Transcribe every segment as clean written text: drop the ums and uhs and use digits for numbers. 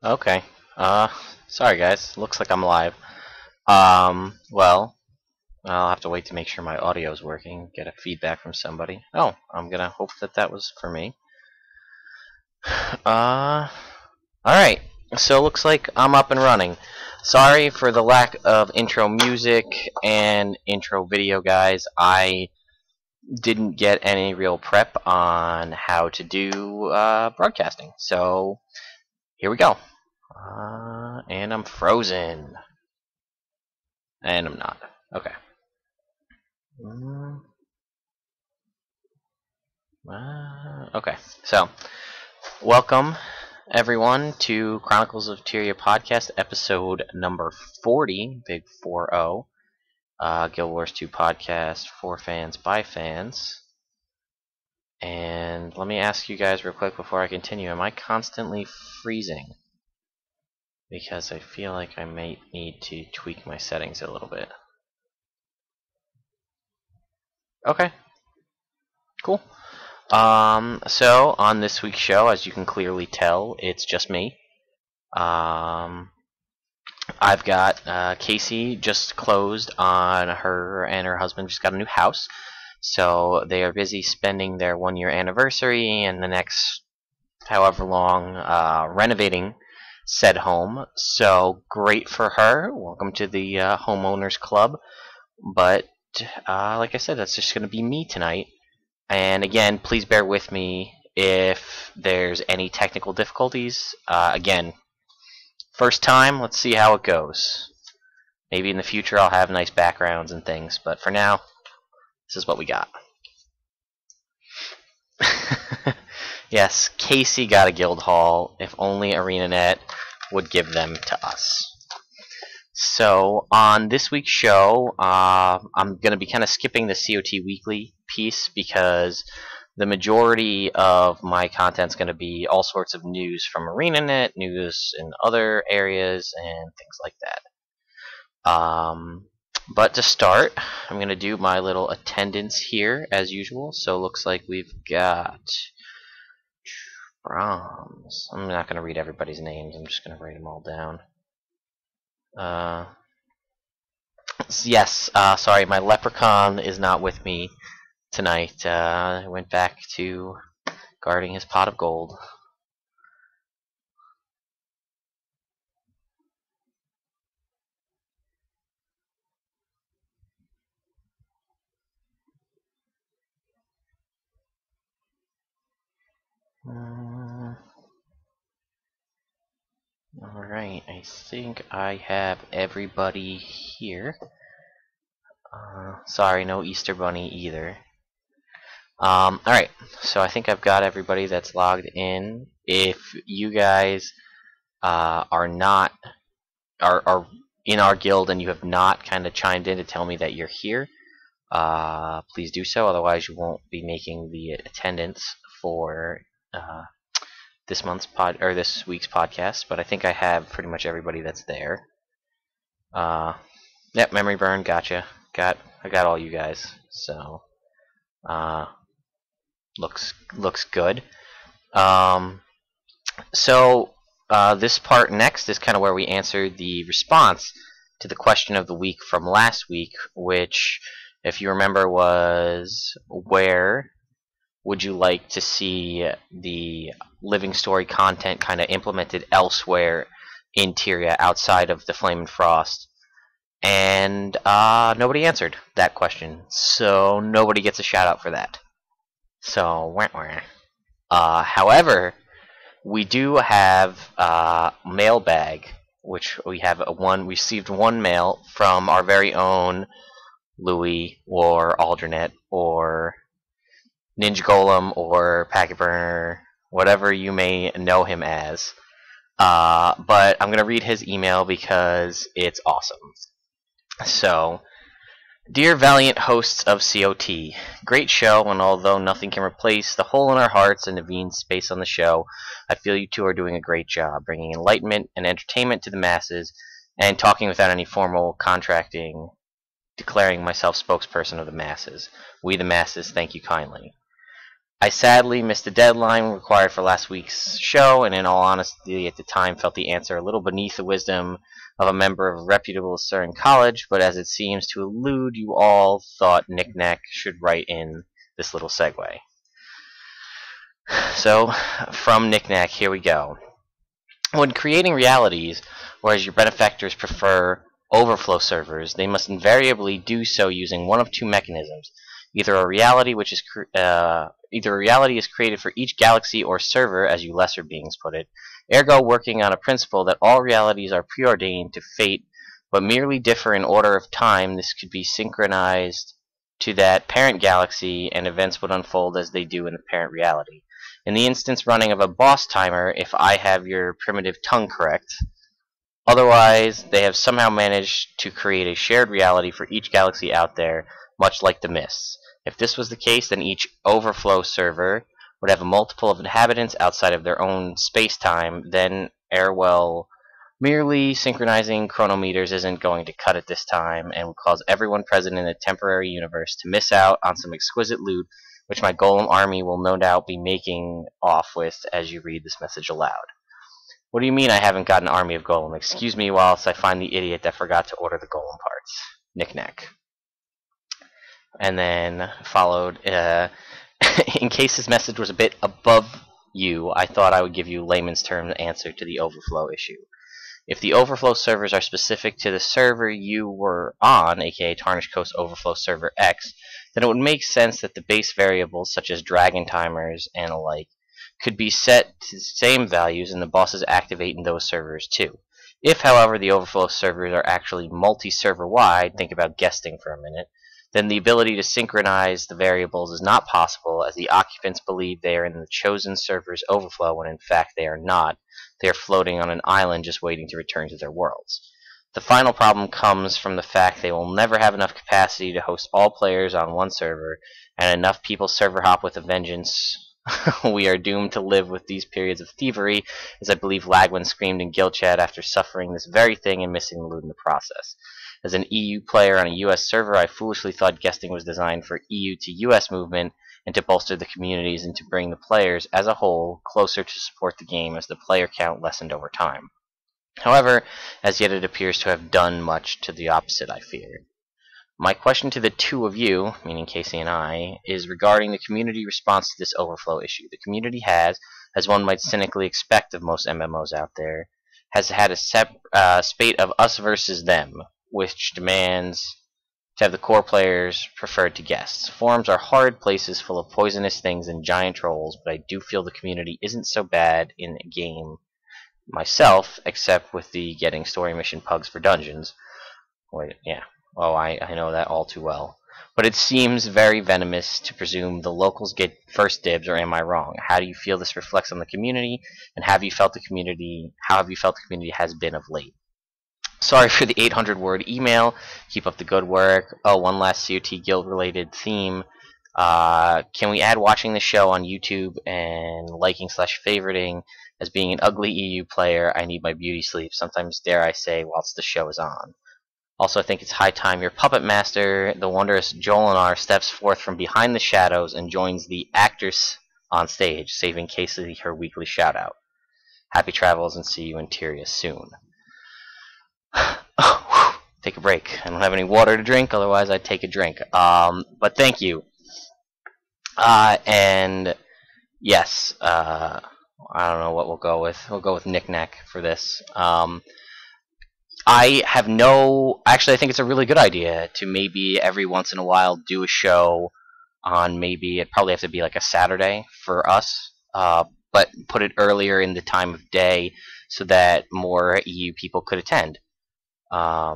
Okay. Uh, Sorry guys. Looks like I'm live. Well, I'll have to wait to make sure my audio is working. Get a feedback from somebody. Oh, I'm gonna hope that was for me. All right. So looks like I'm up and running. Sorry for the lack of intro music and intro video, guys. I didn't get any real prep on how to do broadcasting. So here we go. And I'm frozen. And I'm not. Okay. Mm, okay. So, welcome everyone to Chronicles of Tyria podcast, episode number 40, big 40. Guild Wars 2 podcast for fans by fans. And let me ask you guys real quick before I continue. Am I constantly freezing? Because I feel like I might need to tweak my settings a little bit. Okay. Cool. So on this week's show, as you can clearly tell, it's just me. I've got Casey just closed on her and her husband just got a new house. So they are busy spending their 1-year anniversary and the next however long renovating said home. So great for her. Welcome to the homeowners club. But like I said, that's just going to be me tonight. And again, please bear with me if there's any technical difficulties. Again, first time, let's see how it goes. Maybe in the future I'll have nice backgrounds and things, but for now, this is what we got. Yes, Casey got a guild hall. If only ArenaNet would give them to us. So on this week's show, I'm going to be kind of skipping the COT Weekly piece because the majority of my content is going to be all sorts of news from ArenaNet, news in other areas, and things like that. But to start, I'm going to do my little attendance here as usual. So it looks like we've got Brahms. I'm not going to read everybody's names. I'm just going to write them all down. Yes, sorry, my leprechaun is not with me tonight. I went back to guarding his pot of gold. Alright, I think I have everybody here. Sorry, no Easter Bunny either. Alright, so I think I've got everybody that's logged in. If you guys are in our guild and you have not kind of chimed in to tell me that you're here, please do so. Otherwise, you won't be making the attendance for this week's podcast. But I think I have pretty much everybody that's there. Yep, memory burn, gotcha. I got all you guys. So, looks good. So this part next is kind of where we answer the response to the question of the week from last week, which, if you remember, was where would you like to see the living story content kind of implemented elsewhere in Tyria outside of the Flame and Frost? And nobody answered that question, so nobody gets a shout out for that. So, however, we do have mailbag, which we have received one mail from our very own Louis or Aldernate or Ninja Golem or Packet Burner, whatever you may know him as. But I'm going to read his email because it's awesome. So, dear valiant hosts of COT, great show, and although nothing can replace the hole in our hearts and Naveen's space on the show, I feel you two are doing a great job, bringing enlightenment and entertainment to the masses, and talking without any formal contracting, declaring myself spokesperson of the masses. We the masses thank you kindly. I sadly missed the deadline required for last week's show, and in all honesty, at the time felt the answer a little beneath the wisdom of a member of a reputable Southern college, but as it seems to elude you all, thought Nick Nack should write in this little segue. So, from Nick Nack, here we go. When creating realities, or as your benefactors prefer, overflow servers, they must invariably do so using one of two mechanisms. Either a reality is created for each galaxy or server, as you lesser beings put it, ergo working on a principle that all realities are preordained to fate, but merely differ in order of time. This could be synchronized to that parent galaxy, and events would unfold as they do in the parent reality. In the instance running of a boss timer, if I have your primitive tongue correct. Otherwise, they have somehow managed to create a shared reality for each galaxy out there, much like the Mists. If this was the case, then each overflow server would have a multiple of inhabitants outside of their own space-time. Then, merely synchronizing chronometers isn't going to cut it this time, and would cause everyone present in a temporary universe to miss out on some exquisite loot, which my golem army will no doubt be making off with as you read this message aloud. What do you mean I haven't got an army of golem? Excuse me whilst I find the idiot that forgot to order the golem parts. Knick-knack. And then followed, in case this message was a bit above you, I thought I would give you layman's term answer to the overflow issue. If the overflow servers are specific to the server you were on, aka Tarnished Coast Overflow Server X, then it would make sense that the base variables, such as dragon timers and alike, could be set to the same values and the bosses activate in those servers too. If, however, the overflow servers are actually multi-server wide, think about guesting for a minute, then the ability to synchronize the variables is not possible, as the occupants believe they are in the chosen server's overflow when in fact they are not. They are floating on an island just waiting to return to their worlds. The final problem comes from the fact they will never have enough capacity to host all players on one server, and enough people server hop with a vengeance. We are doomed to live with these periods of thievery, as I believe Lagwyn screamed in Guild Chat after suffering this very thing and missing the loot in the process. As an EU player on a US server, I foolishly thought guesting was designed for EU to US movement and to bolster the communities and to bring the players as a whole closer to support the game as the player count lessened over time. However, as yet it appears to have done much to the opposite, I fear. My question to the two of you, meaning Casey and I, is regarding the community response to this overflow issue. The community has, as one might cynically expect of most MMOs out there, has had a spate of us versus them, which demands to have the core players preferred to guests. Forums are horrid places full of poisonous things and giant trolls, but I do feel the community isn't so bad in a game myself, except with the getting story mission pugs for dungeons. Wait, yeah. Oh, I know that all too well. But it seems very venomous to presume the locals get first dibs, or am I wrong? How do you feel this reflects on the community, and how have you felt the community has been of late? Sorry for the 800-word email. Keep up the good work. Oh, one last COT Guild-related theme. Can we add watching the show on YouTube and liking/favoriting? As being an ugly EU player, I need my beauty sleep, sometimes dare I say, whilst the show is on. Also, I think it's high time your puppet master, the wondrous Jolinar, steps forth from behind the shadows and joins the actors on stage, saving Casey her weekly shout-out. Happy travels and see you in Tyria soon. Take a break. I don't have any water to drink, otherwise I'd take a drink. But thank you. And yes, I don't know what we'll go with. We'll go with Knick-Knack for this. I have no... Actually, I think it's a really good idea to maybe every once in a while do a show on maybe... It'd probably have to be like a Saturday for us, but put it earlier in the time of day so that more EU people could attend. Yeah,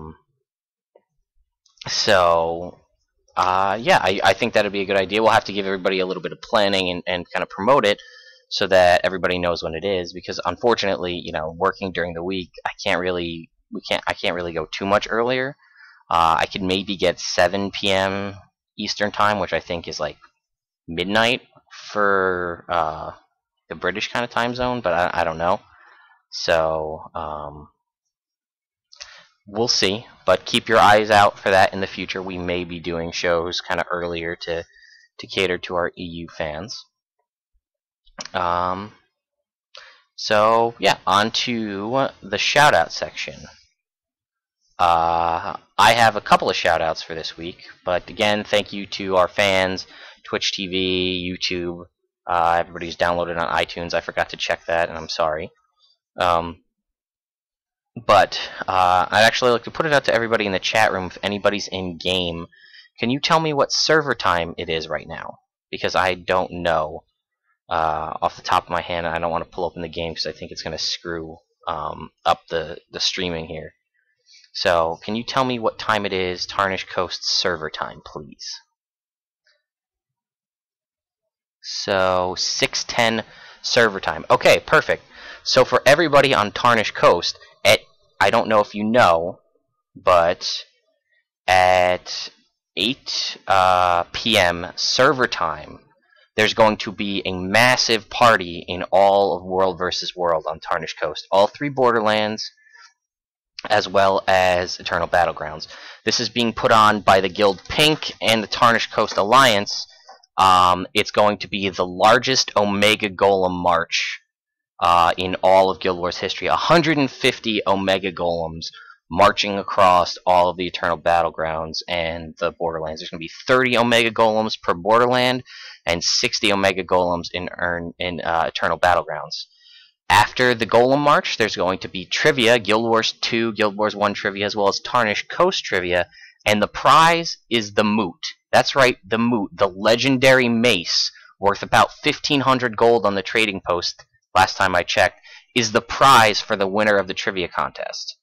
I think that'd be a good idea. We'll have to give everybody a little bit of planning and kind of promote it so that everybody knows when it is, because unfortunately, working during the week, I can't really go too much earlier. I could maybe get 7 p.m. Eastern time, which I think is like midnight for the British kind of time zone, but I don't know. So we'll see, but keep your eyes out for that in the future. We may be doing shows kind of earlier to cater to our EU fans. Um, so yeah, on to the shout out section. I have a couple of shout outs for this week, but again, thank you to our fans, Twitch TV, YouTube, everybody's downloaded on iTunes. I forgot to check that, and I'm sorry. Um, but I'd actually like to put it out to everybody in the chat room if anybody's in game. Can you tell me what server time it is right now? Because I don't know off the top of my head. I don't want to pull open the game because I think it's going to screw up the streaming here. So, can you tell me what time it is, Tarnished Coast server time, please? So, 6:10 server time. Okay, perfect. So, for everybody on Tarnished Coast, I don't know if you know, but at 8 p.m. server time, there's going to be a massive party in all of World vs. World on Tarnished Coast. All 3 Borderlands, as well as Eternal Battlegrounds. This is being put on by the Guild Pink and the Tarnished Coast Alliance. It's going to be the largest Omega Golem march in all of Guild Wars history. 150 Omega Golems marching across all of the Eternal Battlegrounds and the Borderlands. There's going to be 30 Omega Golems per Borderland and 60 Omega Golems in Eternal Battlegrounds. After the Golem March, there's going to be trivia, Guild Wars 2, Guild Wars 1 trivia, as well as Tarnished Coast trivia, and the prize is the Moot. That's right, the Moot, the legendary mace, worth about 1,500 gold on the trading post, last time I checked, is the prize for the winner of the trivia contest.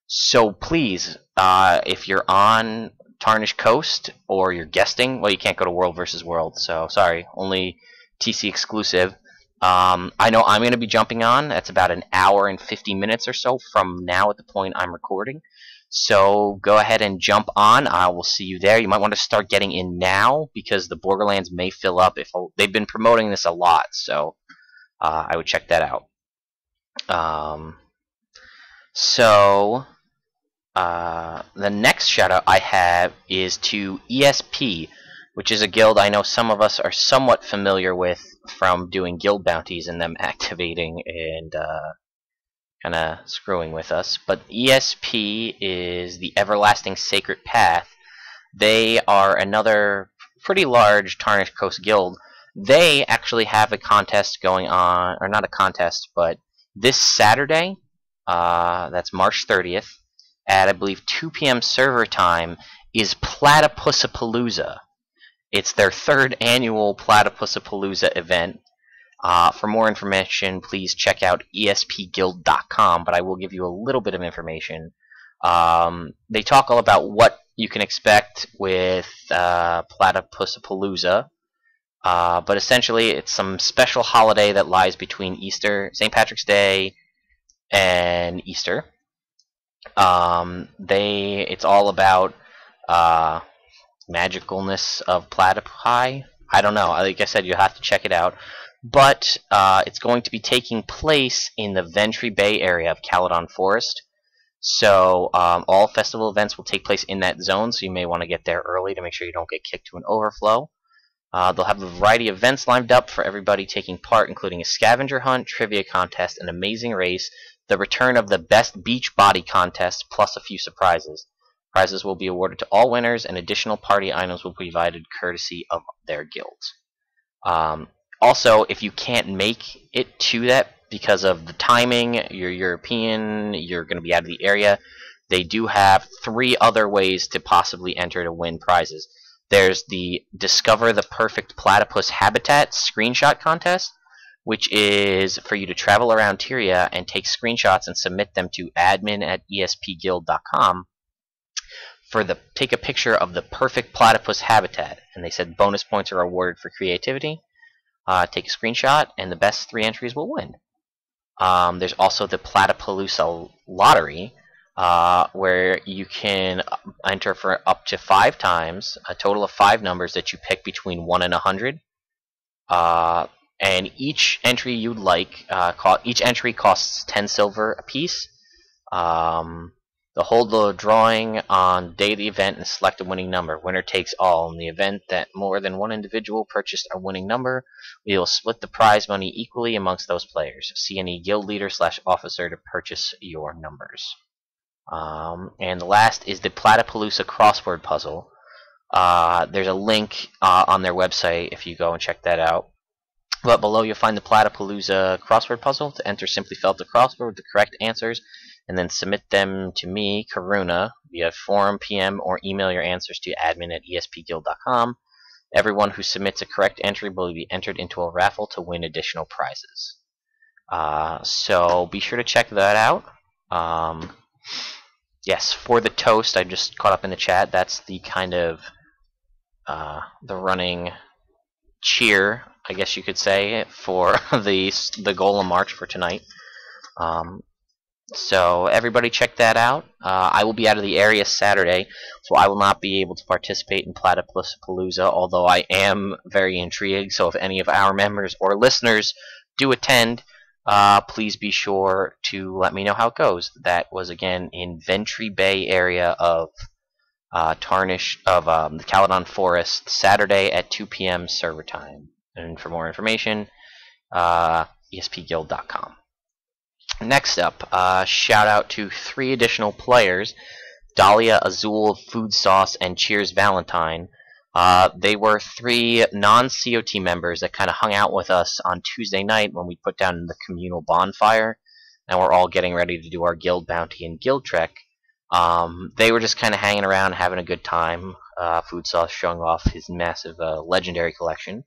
So please, if you're on Tarnished Coast, or you're guesting, well, you can't go to World vs. World, so sorry, only TC exclusive. I know I'm going to be jumping on. That's about an hour and 50 minutes or so from now at the point I'm recording. So go ahead and jump on. I will see you there. You might want to start getting in now because the Borderlands may fill up. They've been promoting this a lot, so I would check that out. The next shout out I have is to ESP, which is a guild I know some of us are somewhat familiar with from doing guild bounties and them activating and kind of screwing with us. But ESP is the Everlasting Sacred Path. They are another pretty large Tarnished Coast guild. They actually have a contest going on, or not a contest, but this Saturday, that's March 30th, at I believe 2 p.m. server time, is Platypusapalooza. It's their 3rd annual Platypusapalooza event. For more information, please check out espguild.com, but I will give you a little bit of information. They talk all about what you can expect with Platypusapalooza, but essentially it's some special holiday that lies between St. Patrick's Day and Easter. It's all about magicalness of platypi. I don't know. Like I said, you have to check it out. But it's going to be taking place in the Ventry Bay area of Caledon Forest. So all festival events will take place in that zone, so you may want to get there early to make sure you don't get kicked to an overflow. They'll have a variety of events lined up for everybody taking part, including a scavenger hunt, trivia contest, an amazing race, the return of the Best Beach Body contest, plus a few surprises. Prizes will be awarded to all winners, and additional party items will be provided courtesy of their guilds. Also, if you can't make it to that because of the timing, you're European, you're going to be out of the area, they do have 3 other ways to possibly enter to win prizes. There's the Discover the Perfect Platypus Habitat screenshot contest, which is for you to travel around Tyria and take screenshots and submit them to admin@espguild.com take a picture of the perfect platypus habitat. And they said bonus points are awarded for creativity. Take a screenshot, and the best 3 entries will win. There's also the Platypalooza Lottery, where you can enter for up to 5 times, a total of 5 numbers that you pick between 1 and 100. And each entry you'd like, each entry costs 10 silver apiece. They'll hold the drawing on the day of the event and select a winning number. Winner takes all. In the event that more than one individual purchased a winning number, we will split the prize money equally amongst those players. See any guild leader/officer to purchase your numbers. And the last is the Platypalooza crossword puzzle. There's a link on their website if you go and check that out. But below you'll find the Platypalooza crossword puzzle. To enter, simply fill out the crossword with the correct answers and then submit them to me, Karuna, via forum, PM, or email your answers to admin@espguild.com. Everyone who submits a correct entry will be entered into a raffle to win additional prizes. So be sure to check that out. Yes, for the toast, I just caught up in the chat. That's the kind of the running cheer, I guess you could say, for the Golem March for tonight. So everybody check that out. I will be out of the area Saturday, so I will not be able to participate in Platypalooza, although I am very intrigued. So if any of our members or listeners do attend, please be sure to let me know how it goes. That was, again, in Ventry Bay area of the Caledon Forest, Saturday at 2 p.m. server time. And for more information, espguild.com. Next up, shout out to 3 additional players, Dahlia, Azul, Food Sauce, and Cheers Valentine. They were 3 non-COT members that kind of hung out with us on Tuesday night when we put down the communal bonfire, and we're all getting ready to do our guild bounty and guild trek. They were just kind of hanging around, having a good time. Food Sauce showing off his massive legendary collection.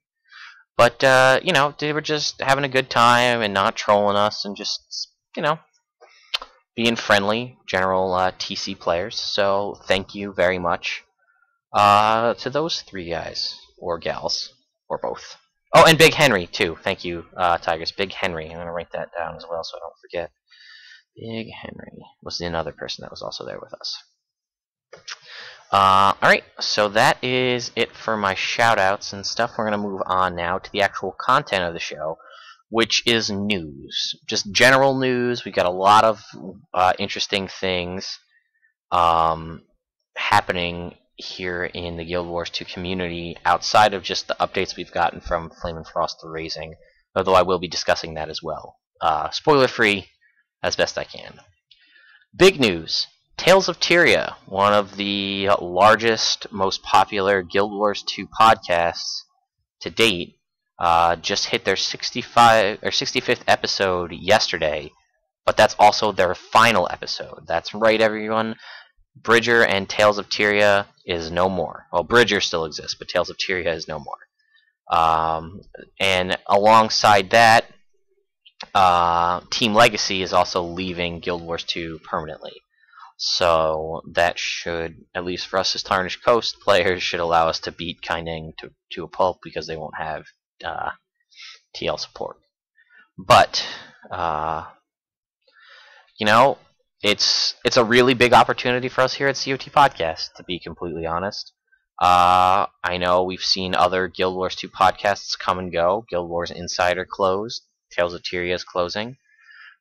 But, they were just having a good time and not trolling us and just, being friendly, general TC players. So thank you very much to those 3 guys, or gals, or both. Oh, and Big Henry, too. Thank you, Tigers. Big Henry. I'm going to write that down as well so I don't forget. Big Henry was another person that was also there with us. Alright, so that is it for my shoutouts and stuff. We're going to move on now to the actual content of the show, which is news. Just general news. We got a lot of interesting things happening here in the Guild Wars 2 community outside of just the updates we've gotten from Flame and Frost the Razing, although I will be discussing that as well. Spoiler free as best I can. Big news. Tales of Tyria, one of the largest, most popular Guild Wars 2 podcasts to date, just hit their 65th episode yesterday, but that's also their final episode. That's right, everyone. Bridger and Tales of Tyria is no more. Well, Bridger still exists, but Tales of Tyria is no more. And alongside that, Team Legacy is also leaving Guild Wars 2 permanently. So that should, at least for us as Tarnished Coast players, should allow us to beat Kaining to a pulp because they won't have TL support. But it's a really big opportunity for us here at CoTPodcast, to be completely honest. I know we've seen other Guild Wars 2 podcasts come and go. Guild Wars Insider closed. Tales of Tyria is closing.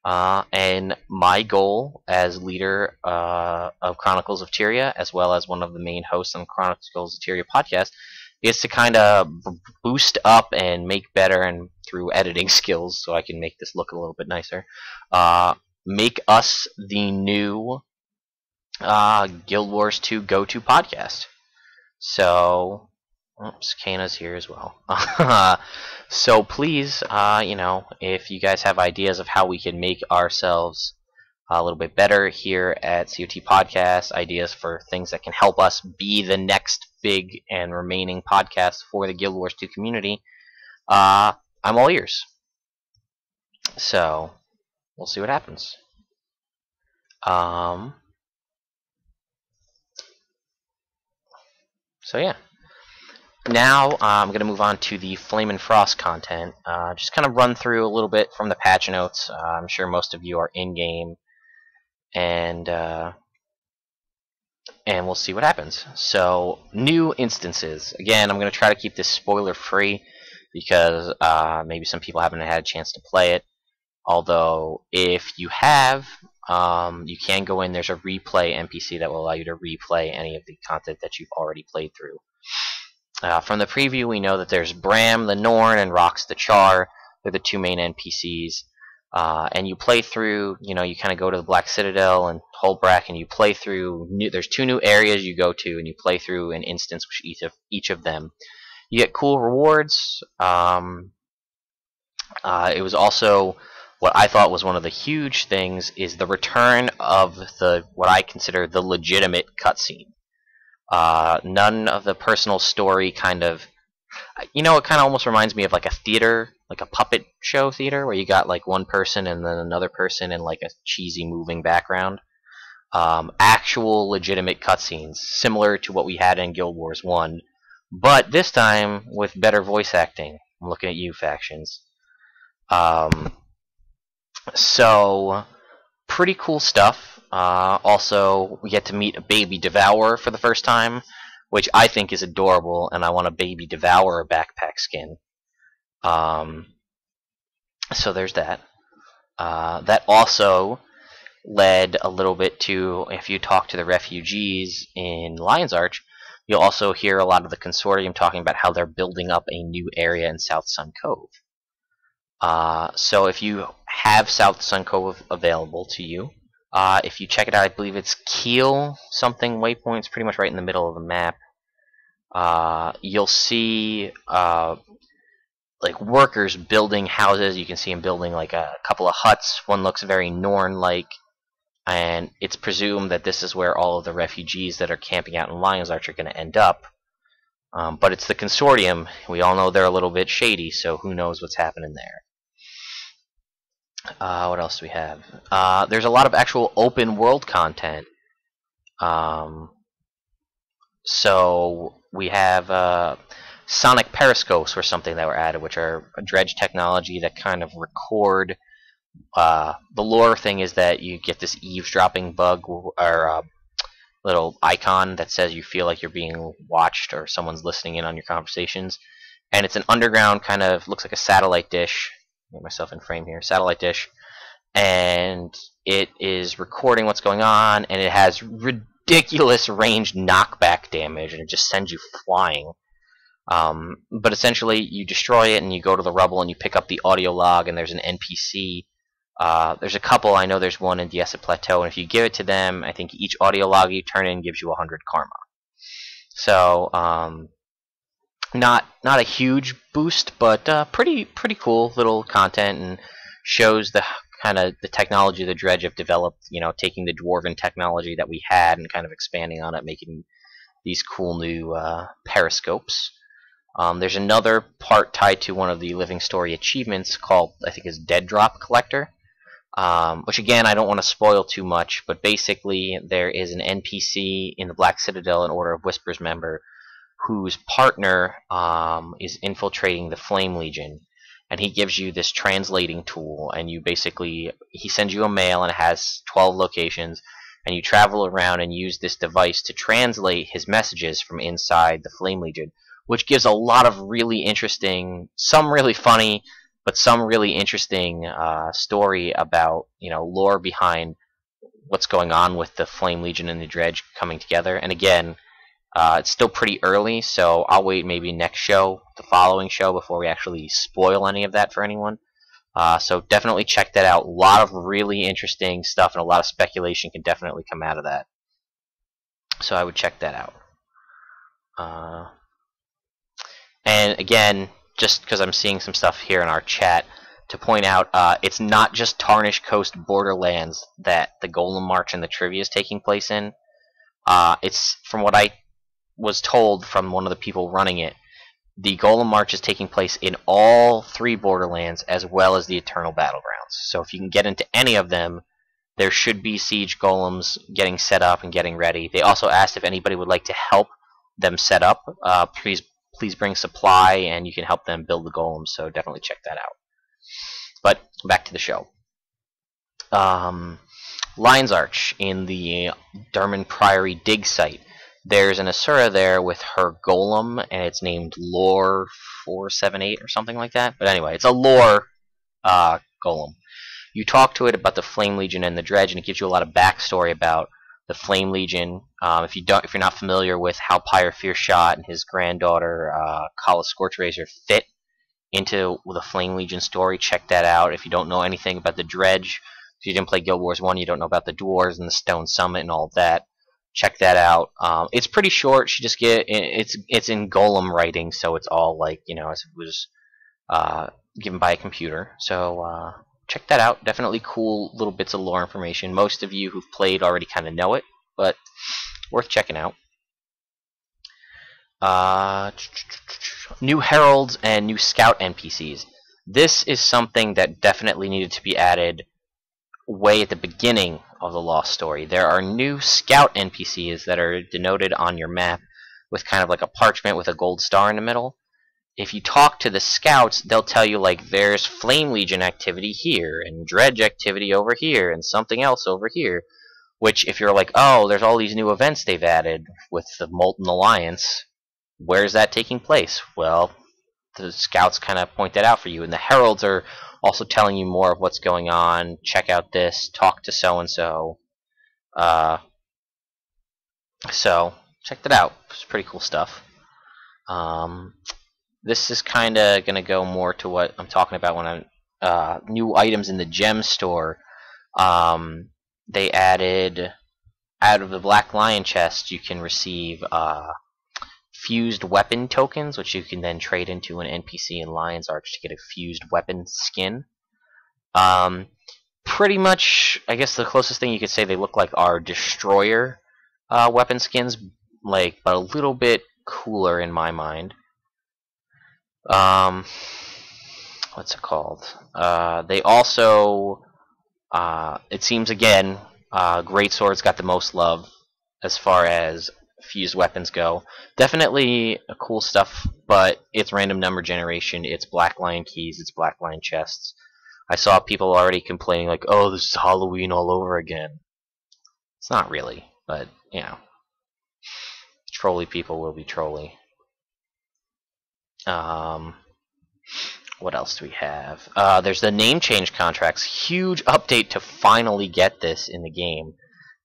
And my goal as leader of Chronicles of Tyria, as well as one of the main hosts on Chronicles of Tyria podcast, is to kind of boost up and make better, and through editing skills, so I can make this look a little bit nicer, make us the new Guild Wars 2 go-to podcast. So, oops, Kana's here as well. So please, if you guys have ideas of how we can make ourselves a little bit better here at CoTPodcast, ideas for things that can help us be the next big and remaining podcast for the Guild Wars 2 community, I'm all ears. So, we'll see what happens. So yeah. Now I'm going to move on to the Flame and Frost content. Just kind of run through a little bit from the patch notes. I'm sure most of you are in-game, and we'll see what happens. So, new instances. Again, I'm going to try to keep this spoiler-free because maybe some people haven't had a chance to play it. Although, if you have, You can go in. There's a replay NPC that will allow you to replay any of the content that you've already played through. From the preview, we know that there's Braham the Norn and Rox the Char. They're the two main NPCs. And you play through, you kind of go to the Black Citadel and Holbrack, and you play through. There's 2 new areas you go to, and you play through an instance with each of them. You get cool rewards. It was also what I thought was one of the huge things is the return of what I consider the legitimate cutscene. None of the personal story kind of, it kind of almost reminds me of like a theater, like a puppet show theater, where you got like one person and then another person and like a cheesy moving background. Actual legitimate cutscenes, similar to what we had in Guild Wars 1, but this time with better voice acting. I'm looking at you, Factions. So, pretty cool stuff. Also, we get to meet a baby devourer for the first time, which I think is adorable, and I want a baby devourer backpack skin. So there's that. That also led a little bit to, if you talk to the refugees in Lion's Arch, you'll also hear a lot of the consortium talking about how they're building up a new area in South Sun Cove. So if you have South Sun Cove available to you, if you check it out, I believe it's Keel something waypoint. It's pretty much right in the middle of the map. You'll see like workers building houses. You can see them building like a couple of huts. One looks very Norn-like, and it's presumed that this is where all of the refugees that are camping out in Lion's Arch are going to end up. But it's the consortium. We all know they're a little bit shady, so who knows what's happening there. What else do we have? There's a lot of actual open world content. So we have sonic periscopes, or something that were added, which are a dredge technology that kind of record. The lore thing is that you get this eavesdropping bug, or little icon that says you feel like you're being watched or someone's listening in on your conversations. And it's an underground kind of, looks like a satellite dish. Get myself in frame here. Satellite dish. And it is recording what's going on, and it has ridiculous ranged knockback damage, and it just sends you flying. But essentially, you destroy it, and you go to the rubble, and you pick up the audio log, and there's an NPC. There's a couple. I know there's one in Diesset Plateau, and if you give it to them, I think each audio log you turn in gives you 100 karma. So, not a huge boost, but pretty cool little content, and shows the kind of the technology the Dredge have developed. Taking the dwarven technology that we had and kind of expanding on it, making these cool new periscopes. There's another part tied to one of the Living Story achievements called, I think, is Dead Drop Collector. Which again, I don't want to spoil too much, but basically there is an NPC in the Black Citadel, an Order of Whispers member, whose partner is infiltrating the Flame Legion, and he gives you this translating tool, and he sends you a mail, and it has 12 locations, and you travel around and use this device to translate his messages from inside the Flame Legion, which gives a lot of really interesting, some really funny, but some really interesting story about lore behind what's going on with the Flame Legion and the Dredge coming together. And again, it's still pretty early, so I'll wait maybe next show, the following show, before we actually spoil any of that for anyone. So definitely check that out. A lot of really interesting stuff and a lot of speculation can definitely come out of that. So I would check that out. And again, just because I'm seeing some stuff here in our chat, to point out, it's not just Tarnished Coast Borderlands that the Golem March and the trivia is taking place in. It's, from what I was told from one of the people running it, the Golem March is taking place in all 3 Borderlands as well as the Eternal Battlegrounds. So if you can get into any of them, there should be siege golems getting set up and getting ready. They also asked if anybody would like to help them set up. Please bring supply, and you can help them build the golems, so definitely check that out. But back to the show. Lion's Arch, in the Derman Priory dig site. There's an Asura there with her golem, and it's named Lore 478 or something like that. But anyway, it's a lore golem. You talk to it about the Flame Legion and the Dredge, and it gives you a lot of backstory about the Flame Legion. If you're not familiar with how Pyre Fearshot and his granddaughter Kala Scorchrazor fit into the Flame Legion story, check that out. If you don't know anything about the Dredge, if you didn't play Guild Wars 1, you don't know about the Dwarves and the Stone Summit and all of that, check that out. It's pretty short. It's in Golem writing, so it's all like, as if it was given by a computer. So check that out. Definitely cool little bits of lore information. Most of you who've played already kind of know it, but worth checking out. New heralds and new scout NPCs. This is something that definitely needed to be added way at the beginning of the Lost Story. There are new scout NPCs that are denoted on your map with kind of like a parchment with a gold star in the middle. If you talk to the scouts, they'll tell you, like, there's Flame Legion activity here, and Dredge activity over here, and something else over here. Which, if you're like, oh, there's all these new events they've added with the Molten Alliance, where's that taking place? Well, the scouts kind of point that out for you, and the heralds are also telling you more of what's going on. Check out this, talk to so-and-so. So, check that out. It's pretty cool stuff. This is kind of going to go more to what I'm talking about when I'm new items in the gem store. They added, out of the Black Lion chest, you can receive fused weapon tokens, which you can then trade into an NPC in Lion's Arch to get a fused weapon skin. Pretty much, I guess the closest thing you could say they look like are Destroyer weapon skins, but a little bit cooler in my mind. What's it called? They also, it seems again, Great Swords got the most love as far as fused weapons go. Definitely cool stuff, but it's random number generation, it's Black Lion keys, it's Black Lion chests. I saw people already complaining like, oh, this is Halloween all over again. It's not really, but, trolly people will be trolly. What else do we have? There's the name change contracts. Huge update to finally get this in the game.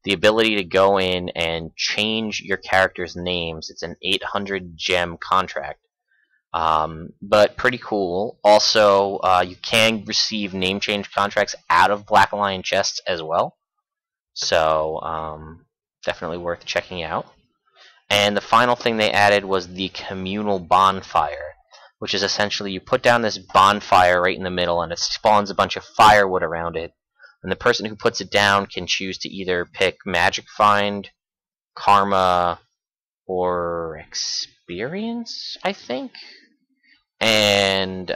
The ability to go in and change your character's names. It's an 800 gem contract. But pretty cool. Also, you can receive name change contracts out of Black Lion chests as well. So, definitely worth checking out. And the final thing they added was the communal bonfire, which is essentially you put down this bonfire right in the middle and it spawns a bunch of firewood around it. And the person who puts it down can choose to either pick Magic Find, Karma, or Experience, I think. And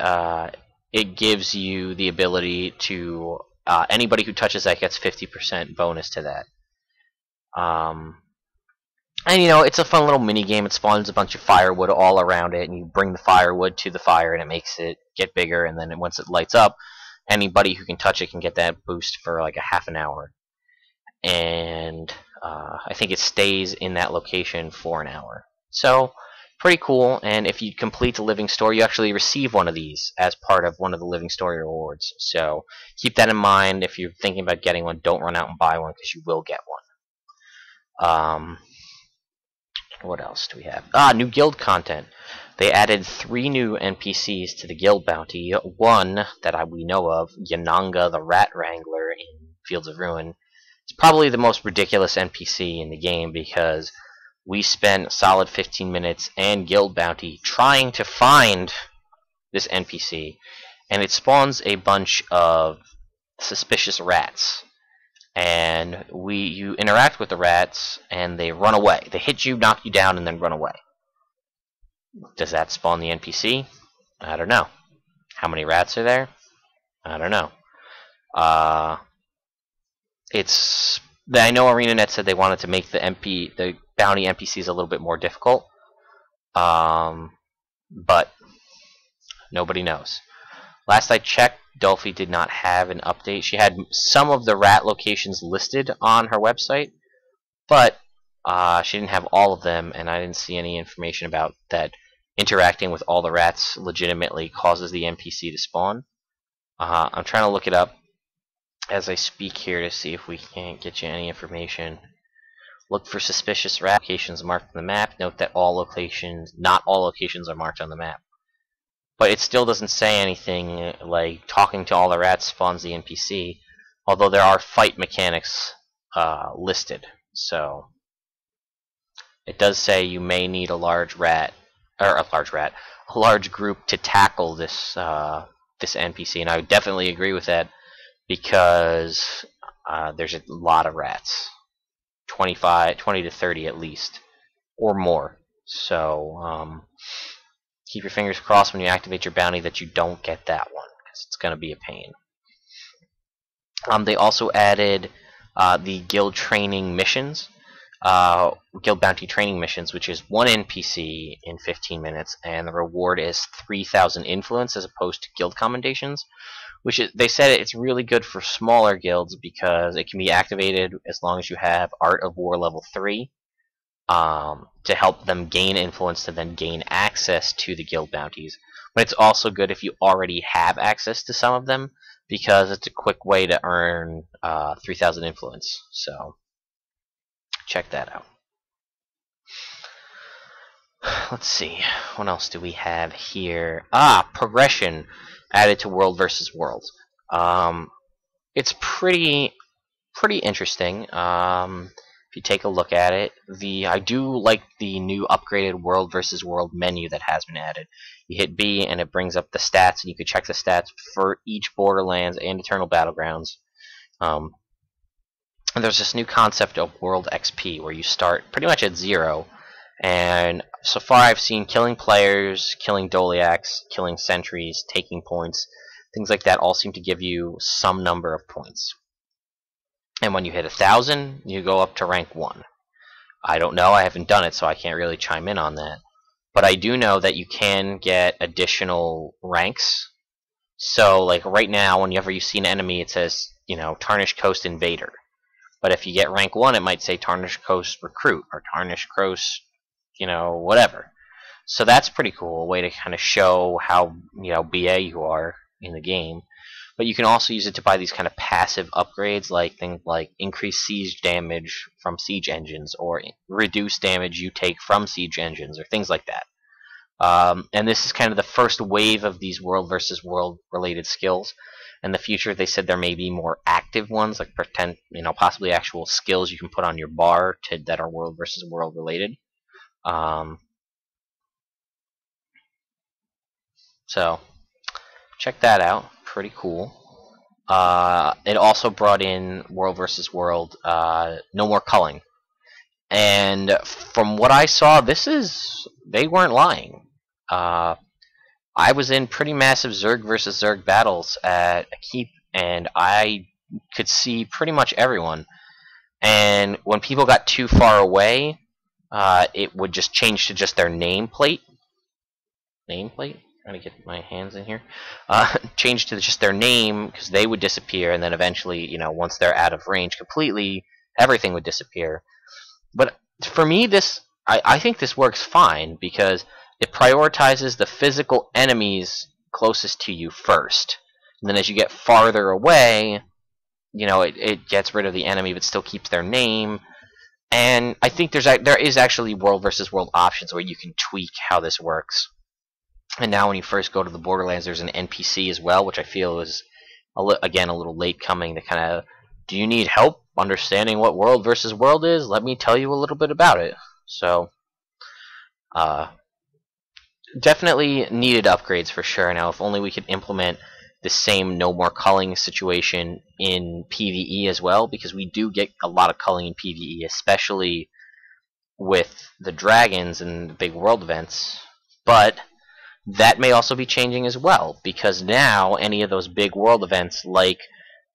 it gives you the ability to, anybody who touches that gets 50% bonus to that. And it's a fun little mini game. It spawns a bunch of firewood all around it, and you bring the firewood to the fire, and it makes it get bigger. And then once it lights up, anybody who can touch it can get that boost for like a half an hour. And I think it stays in that location for an hour. So pretty cool. And if you complete the Living Story, you actually receive one of these as part of one of the Living Story rewards. So keep that in mind. If you're thinking about getting one, don't run out and buy one because you will get one. What else do we have? New guild content. They added 3 new NPCs to the guild bounty. One that we know of, Yananga the Rat Wrangler in Fields of Ruin. It's probably the most ridiculous NPC in the game because we spent a solid 15 minutes and guild bounty trying to find this NPC, and it spawns a bunch of suspicious rats. And you interact with the rats, and they run away. They hit you, knock you down, and then run away. Does that spawn the NPC? I don't know. How many rats are there? I don't know. I know ArenaNet said they wanted to make the bounty NPCs a little bit more difficult, but nobody knows. Last I checked, Dolphy did not have an update. She had some of the rat locations listed on her website, but she didn't have all of them, and I didn't see any information about that interacting with all the rats legitimately causes the NPC to spawn. I'm trying to look it up. as I speak here to see if we can't get you any information. Look for suspicious rat locations marked on the map. Note that not all locations are marked on the map. But it still doesn't say anything like talking to all the rats spawns the NPC, although there are fight mechanics listed. So it does say you may need a large group to tackle this this NPC, and I would definitely agree with that because there's a lot of rats, 20 to 30 at least, or more. So keep your fingers crossed when you activate your bounty that you don't get that one, because it's going to be a pain. They also added the guild training missions, guild bounty training missions, which is one NPC in 15 minutes, and the reward is 3,000 influence as opposed to guild commendations. They said it's really good for smaller guilds because it can be activated as long as you have Art of War level 3 to help them gain influence to then gain access to the guild bounties. But it's also good if you already have access to some of them because it's a quick way to earn 3,000 influence. So check that out. Let's see, what else do we have here? Progression added to World versus World. It's pretty interesting. If you take a look at it, I do like the new upgraded World versus World menu that has been added. You hit B and it brings up the stats, and you can check the stats for each Borderlands and Eternal Battlegrounds. And there's this new concept of World XP where you start pretty much at 0. And so far I've seen killing players, killing Doliacs, killing sentries, taking points, things like that all seem to give you some number of points. And when you hit 1,000, you go up to rank 1. I don't know, I haven't done it, so I can't really chime in on that. But I do know that you can get additional ranks. So, like right now, whenever you see an enemy, it says, Tarnished Coast Invader. But if you get rank 1, it might say Tarnished Coast Recruit, or Tarnished Coast, whatever. So that's pretty cool, a way to kind of show how, BA you are in the game. But you can also use it to buy these kind of passive upgrades, like things like increased siege damage from siege engines, or reduce damage you take from siege engines, or things like that. And this is kind of the first wave of these World versus World related skills. In the future, they said there may be more active ones, like possibly actual skills you can put on your bar that are World versus World related. So check that out. Pretty cool. It also brought in World versus World, no more culling. And from what I saw, they weren't lying. I was in pretty massive Zerg versus Zerg battles at a keep, and I could see pretty much everyone. And when people got too far away, it would just change to just their nameplate. Trying to get my hands in here. Change to just their name, because they would disappear, and then eventually, once they're out of range completely, everything would disappear. But for me, I think this works fine, because it prioritizes the physical enemies closest to you first. And then as you get farther away, it gets rid of the enemy, but still keeps their name. And I think there is actually World versus World options where you can tweak how this works. And now when you first go to the Borderlands, there's an NPC as well, which I feel is, again, a little late coming to kind of, do you need help understanding what World versus World is? Let me tell you a little bit about it. So, definitely needed upgrades for sure. Now, if only we could implement the same no more culling situation in PvE as well, because we do get a lot of culling in PvE, especially with the dragons and the big world events. But that may also be changing as well, because now any of those big world events like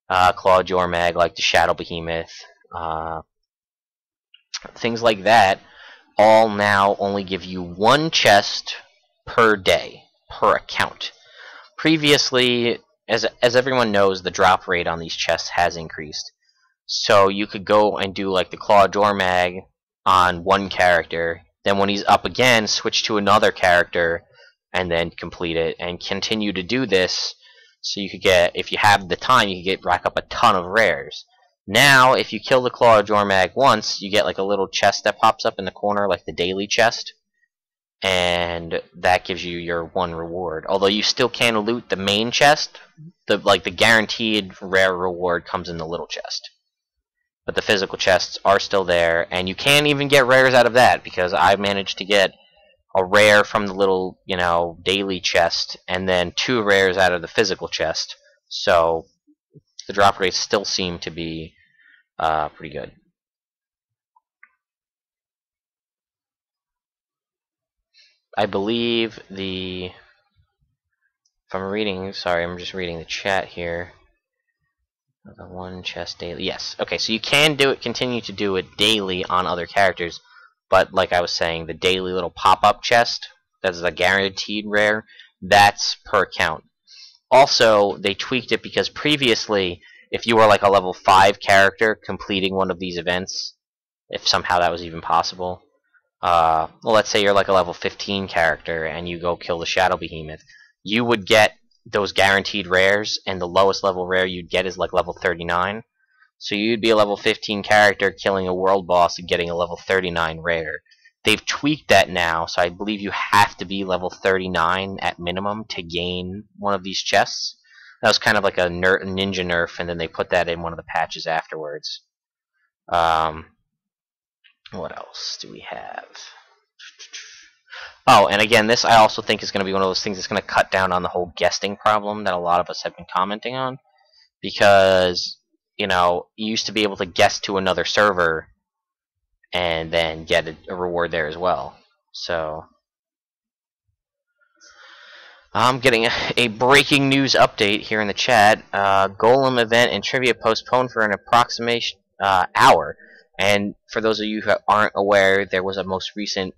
Claw Jormag, like the Shadow Behemoth, things like that, all now only give you one chest per day, per account. Previously, as everyone knows, the drop rate on these chests has increased. So you could go and do like the Claw Jormag on one character, then when he's up again, switch to another character, and then complete it, and continue to do this So you could get, if you have the time, you could get rack up a ton of rares. Now, if you kill the Claw Jormag once, you get like a little chest that pops up in the corner, like the daily chest, and that gives you your one reward. Although you still can loot the main chest, the guaranteed rare reward comes in the little chest. But the physical chests are still there, and you can't even get rares out of that, because I managed to get a rare from the little, daily chest, and then 2 rares out of the physical chest. So the drop rates still seem to be pretty good. I believe if I'm reading, sorry, I'm just reading the chat here. The 1 chest daily. Yes. Okay, so you can continue to do it daily on other characters, but like I was saying, the daily little pop-up chest, that's a guaranteed rare, that's per account. Also, they tweaked it because previously, if you were like a level 5 character completing one of these events, if somehow that was even possible, well, let's say you're like a level 15 character and you go kill the Shadow Behemoth, you would get those guaranteed rares, and the lowest level rare you'd get is like level 39. So you'd be a level 15 character killing a world boss and getting a level 39 rare. They've tweaked that now, so I believe you have to be level 39 at minimum to gain one of these chests. That was kind of like a ninja nerf, and then they put that in one of the patches afterwards. What else do we have? Oh, and again, this I also think is going to be one of those things that's going to cut down on the whole guesting problem that a lot of us have been commenting on. Because, you used to be able to guest to another server and then get a reward there as well. So, I'm getting a breaking news update here in the chat. Golem event and trivia postponed for an approximation hour. And for those of you who aren't aware, there was a most recent,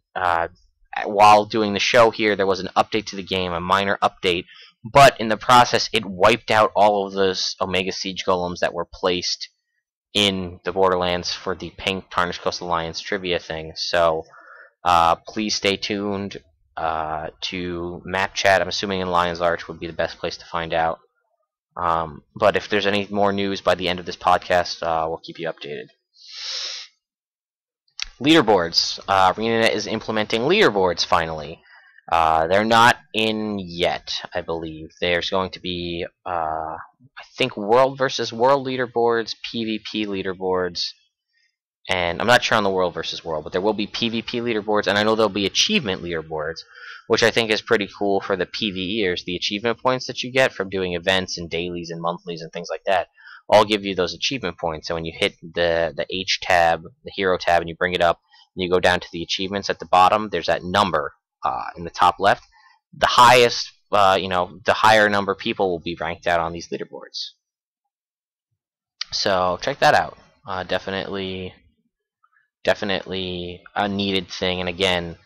while doing the show here, there was an update to the game, a minor update. But in the process, it wiped out all of those Omega Siege Golems that were placed in the Borderlands for the Pink Tarnished Coast Alliance trivia thing. So, please stay tuned to map chat. I'm assuming in Lion's Arch would be the best place to find out. But if there's any more news by the end of this podcast, we'll keep you updated. Leaderboards. ArenaNet is implementing leaderboards finally. They're not in yet, I believe. There's going to be, I think, World versus World leaderboards, PvP leaderboards, and I'm not sure on the World versus World, but there will be PvP leaderboards, and I know there'll be achievement leaderboards, which I think is pretty cool for the PvEers. The achievement points that you get from doing events and dailies and monthlies and things like that all give you those achievement points. So when you hit the H tab, the hero tab, and you bring it up, and you go down to the achievements at the bottom, there's that number in the top left. The highest, the higher number of people will be ranked out on these leaderboards. So check that out. Definitely a needed thing. And again,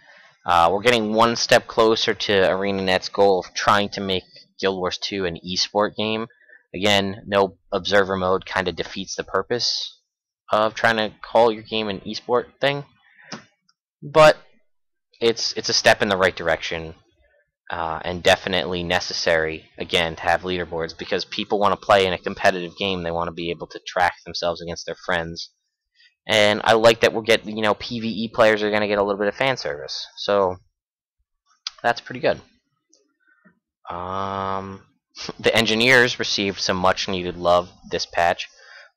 we're getting one step closer to ArenaNet's goal of trying to make Guild Wars 2 an esport game. Again, no observer mode kind of defeats the purpose of trying to call your game an esport thing. But it's a step in the right direction, and definitely necessary, again, to have leaderboards, because people want to play in a competitive game. They want to be able to track themselves against their friends. And I like that we'll get, PvE players are going to get a little bit of fan service. So, that's pretty good. The engineers received some much needed love this patch.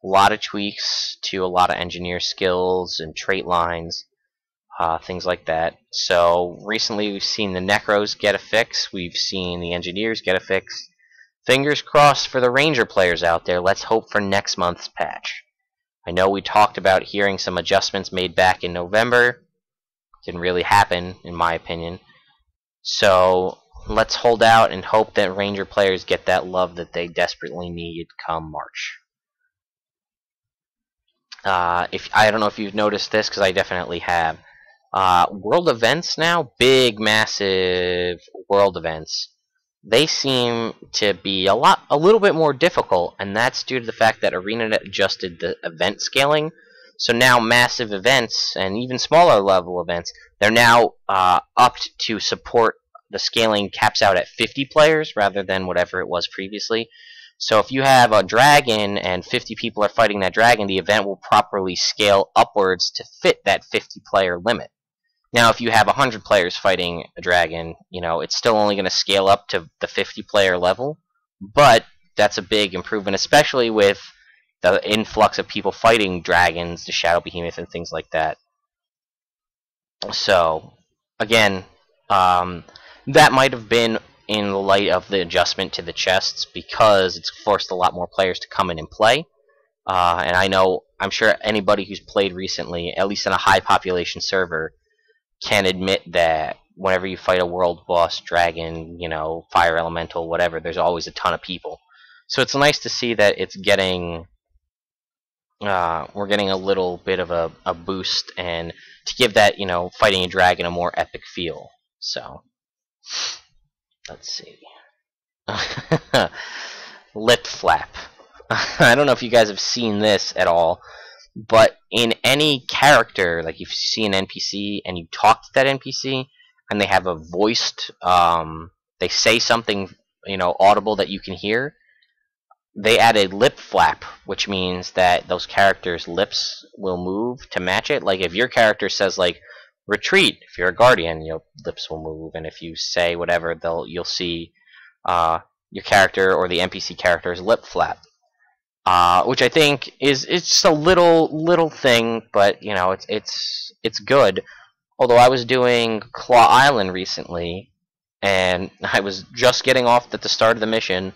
A lot of tweaks to a lot of engineer skills and trait lines. Things like that. So recently we've seen the Necros get a fix. We've seen the Engineers get a fix. Fingers crossed for the Ranger players out there. Let's hope for next month's patch. I know we talked about hearing some adjustments made back in November. Didn't really happen, in my opinion. So let's hold out and hope that Ranger players get that love that they desperately need come March. I don't know if you've noticed this, because I definitely have. World events now, big, massive world events, they seem to be a little bit more difficult, and that's due to the fact that ArenaNet adjusted the event scaling. So now massive events and even smaller level events, they're now upped to support the scaling caps out at 50 players rather than whatever it was previously. So if you have a dragon and 50 people are fighting that dragon, the event will properly scale upwards to fit that 50-player limit. Now, if you have 100 players fighting a dragon, it's still only going to scale up to the 50-player level, but that's a big improvement, especially with the influx of people fighting dragons, the Shadow Behemoth, and things like that. So, again, that might have been in the light of the adjustment to the chests because it's forced a lot more players to come in and play. And I'm sure anybody who's played recently, at least in a high population server, can admit that whenever you fight a world boss, dragon, fire elemental, whatever, there's always a ton of people. So it's nice to see that it's getting, we're getting a little bit of a boost, and to give that, fighting a dragon a more epic feel. So, let's see. Lip flap. I don't know if you guys have seen this at all, but in any character, like if you see an NPC and you talk to that NPC and they have a voiced, they say something, audible that you can hear, they added lip flap, which means that those characters' lips will move to match it. Like if your character says like retreat, if you're a guardian, your lips will move, and if you say whatever, you'll see your character or the NPC character's lip flap. Which I think it's a little thing, but it's good. Although I was doing Claw Island recently, and I was just getting off at the start of the mission.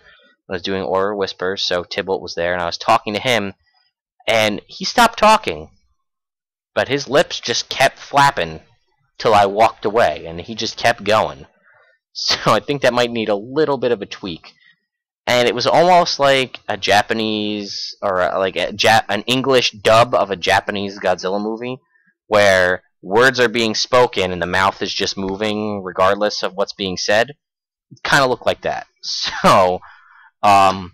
I was doing Aura Whispers, so Tybalt was there, and I was talking to him, and he stopped talking, but his lips just kept flapping till I walked away, and he just kept going. So I think that might need a little bit of a tweak. And it was almost like a Japanese, or an English dub of a Japanese Godzilla movie, where words are being spoken and the mouth is just moving regardless of what's being said. It kind of looked like that. So, I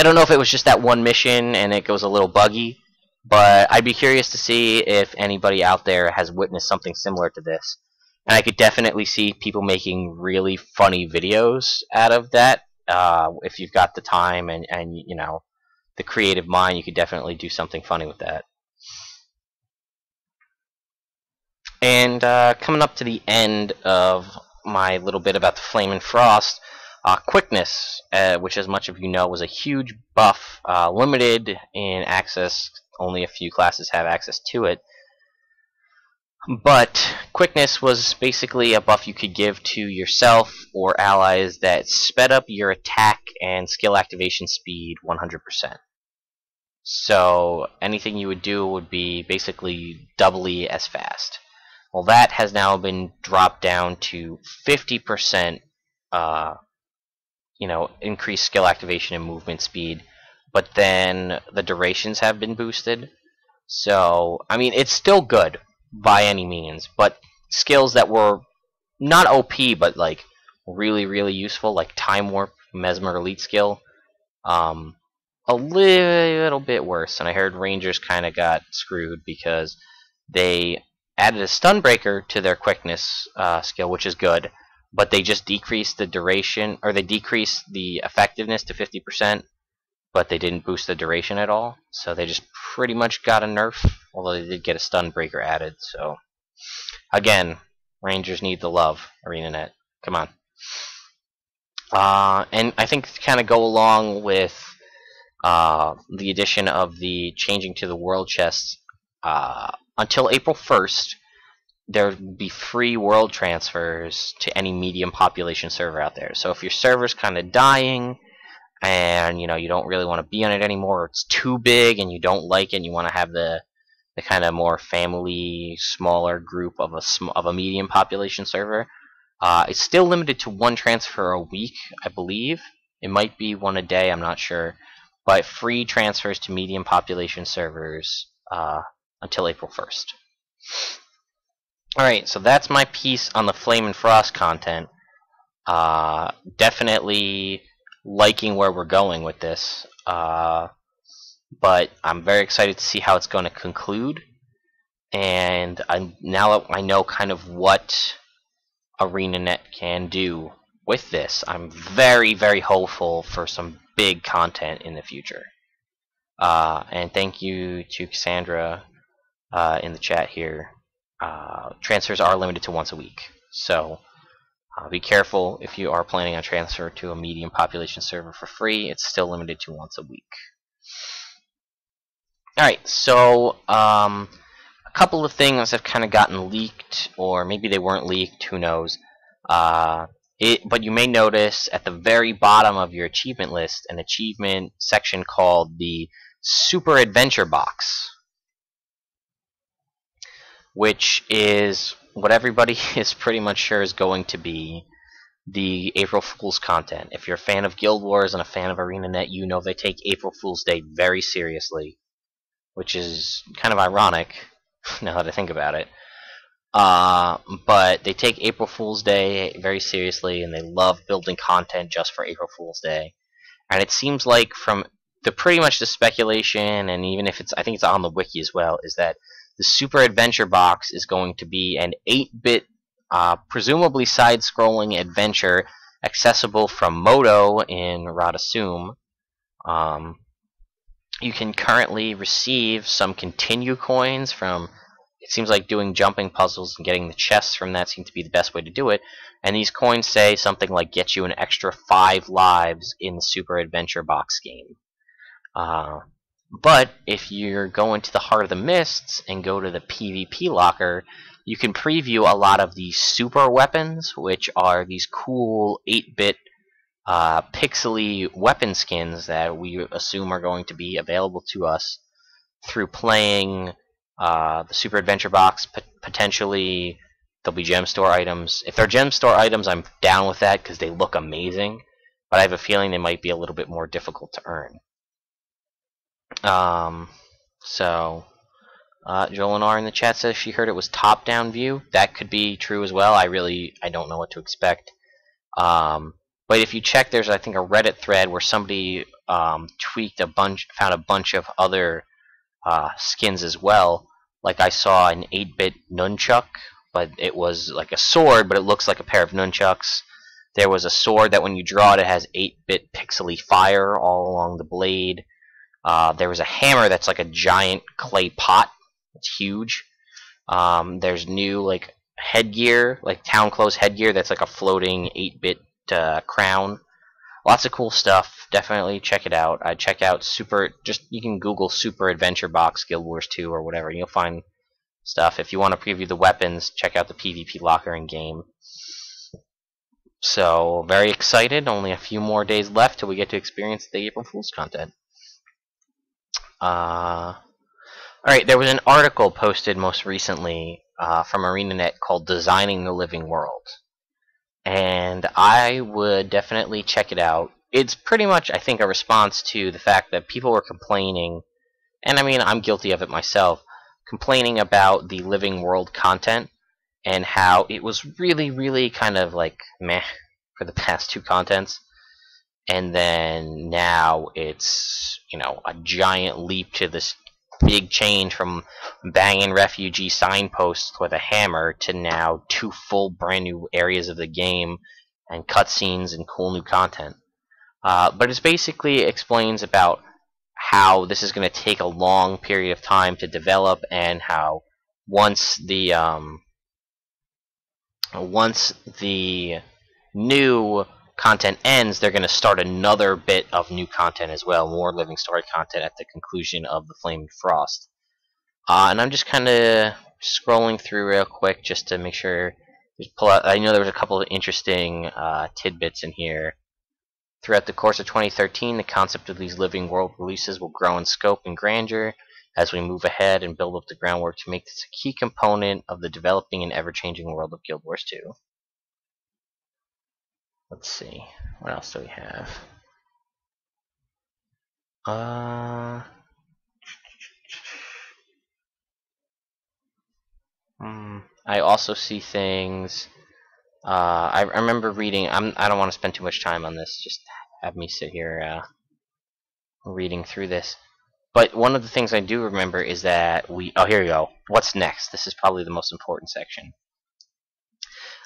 don't know if it was just that one mission and it goes a little buggy, but I'd be curious to see if anybody out there has witnessed something similar to this. And I could definitely see people making really funny videos out of that. If you've got the time and the creative mind, you could definitely do something funny with that. And coming up to the end of my little bit about the Flame and Frost, quickness, which as much of you know was a huge buff, limited in access, only a few classes have access to it. But quickness was basically a buff you could give to yourself or allies that sped up your attack and skill activation speed 100%. So anything you would do would be basically doubly as fast. Well, that has now been dropped down to 50%, increased skill activation and movement speed, but then the durations have been boosted. So, I mean, it's still good by any means, but skills that were not OP but like really, really useful, like Time Warp, Mesmer Elite skill, a little bit worse. And I heard Rangers kind of got screwed because they added a stun breaker to their quickness skill, which is good, but they just decreased the duration, or they decreased the effectiveness to 50%, but they didn't boost the duration at all. So they just pretty much got a nerf, although they did get a stun breaker added. So again, Rangers need the love, ArenaNet. Come on. And I think to kind of go along with the addition of the changing to the world chests, until April 1st, there will be free world transfers to any medium population server out there. So if your server's kind of dying, and you don't really want to be on it anymore, or it's too big and you don't like it, and you want to have the kind of more family, smaller group of a medium population server, it's still limited to one transfer a week, I believe. It might be one a day, I'm not sure, but free transfers to medium population servers until April 1st. Alright, so that's my piece on the Flame and Frost content. Definitely liking where we're going with this, but I'm very excited to see how it's going to conclude. And now that I know kind of what ArenaNet can do with this. I'm very, very hopeful for some big content in the future. And thank you to Cassandra in the chat here. Transfers are limited to once a week, so be careful if you are planning on transfer to a medium population server for free. It's still limited to once a week. Alright, so a couple of things have kind of gotten leaked, or maybe they weren't leaked, who knows. But you may notice at the very bottom of your achievement list an achievement section called the Super Adventure Box, which is what everybody is pretty much sure is going to be the April Fool's content. If you're a fan of Guild Wars and a fan of ArenaNet, you know they take April Fool's Day very seriously, which is kind of ironic now that I think about it. But they take April Fool's Day very seriously, and they love building content just for April Fool's Day. And it seems like from pretty much the speculation, and even if I think it's on the wiki as well, is that the Super Adventure Box is going to be an 8-bit, presumably side-scrolling adventure accessible from Moto in Radasum. You can currently receive some continue coins from. It seems like doing jumping puzzles and getting the chests from that seem to be the best way to do it. And these coins say something like get you an extra 5 lives in the Super Adventure Box game. But if you're going to the Heart of the Mists and go to the PvP locker, you can preview a lot of these super weapons, which are these cool 8-bit pixely weapon skins that we assume are going to be available to us through playing the Super Adventure Box. Potentially there'll be gem store items. If they're gem store items, I'm down with that because they look amazing, but I have a feeling they might be a little bit more difficult to earn. Jolinar in the chat says she heard it was top-down view. That could be true as well. I don't know what to expect. But if you check, there's I think a Reddit thread where somebody found a bunch of other skins as well. Like I saw an 8-bit nunchuck, but it was like a sword, but it looks like a pair of nunchucks. There was a sword that when you draw it, it has 8-bit pixely fire all along the blade. There was a hammer that's like a giant clay pot. It's huge. There's new like headgear, like town clothes headgear that's like a floating 8-bit crown. Lots of cool stuff. Definitely check it out. I check out you can Google Super Adventure Box Guild Wars 2 or whatever, and you'll find stuff. If you want to preview the weapons, check out the PvP locker in game. So, very excited. Only a few more days left till we get to experience the April Fool's content. Alright, there was an article posted most recently from ArenaNet called Designing the Living World. And I would definitely check it out. It's pretty much, I think, a response to the fact that people were complaining, and I mean, I'm guilty of it myself, complaining about the Living World content and how it was really, really kind of like meh for the past 2 contents. And then now it's, a giant leap to this big change from banging refugee signposts with a hammer to now 2 full brand new areas of the game and cutscenes and cool new content. But it basically explains about how this is going to take a long period of time to develop, and how once the new content ends, they're going to start another bit of new content as well, more living story content at the conclusion of the Flaming Frost. And I'm just kind of scrolling through real quick just to make sure. I know there was a couple of interesting tidbits in here. Throughout the course of 2013, the concept of these living world releases will grow in scope and grandeur as we move ahead and build up the groundwork to make this a key component of the developing and ever-changing world of Guild Wars 2. Let's see. What else do we have? I also see things. I remember reading. I don't want to spend too much time on this. Just have me sit here reading through this. But one of the things I do remember is that oh, here you go. What's next? This is probably the most important section.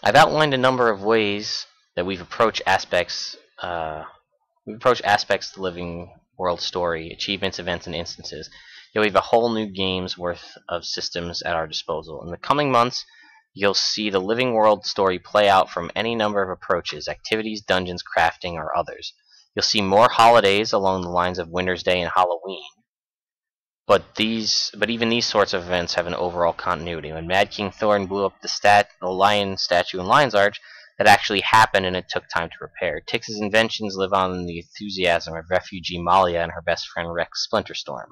I've outlined a number of ways that we've approached aspects. Of the living world story, achievements, events, and instances. We have a whole new game's worth of systems at our disposal. In the coming months, you'll see the living world story play out from any number of approaches: activities, dungeons, crafting, or others. You'll see more holidays along the lines of Winter's Day and Halloween. But even these sorts of events have an overall continuity. When Mad King Thorn blew up the lion statue in Lion's Arch, that actually happened, and it took time to repair. Tix's inventions live on in the enthusiasm of refugee Malia and her best friend Rex Splinterstorm.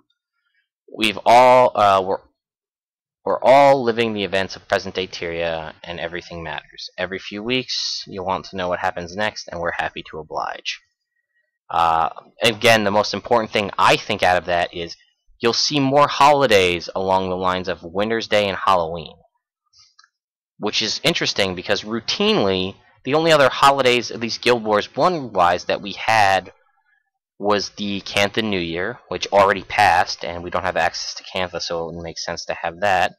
We're all living the events of present-day Tyria, and everything matters. Every few weeks, you'll want to know what happens next, and we're happy to oblige. Again, the most important thing I think out of that is you'll see more holidays along the lines of Winter's Day and Halloween, which is interesting because routinely the only other holidays, at least Guild Wars 1-wise, that we had was the Cantha New Year, which already passed, and we don't have access to Cantha, so it would make sense to have that.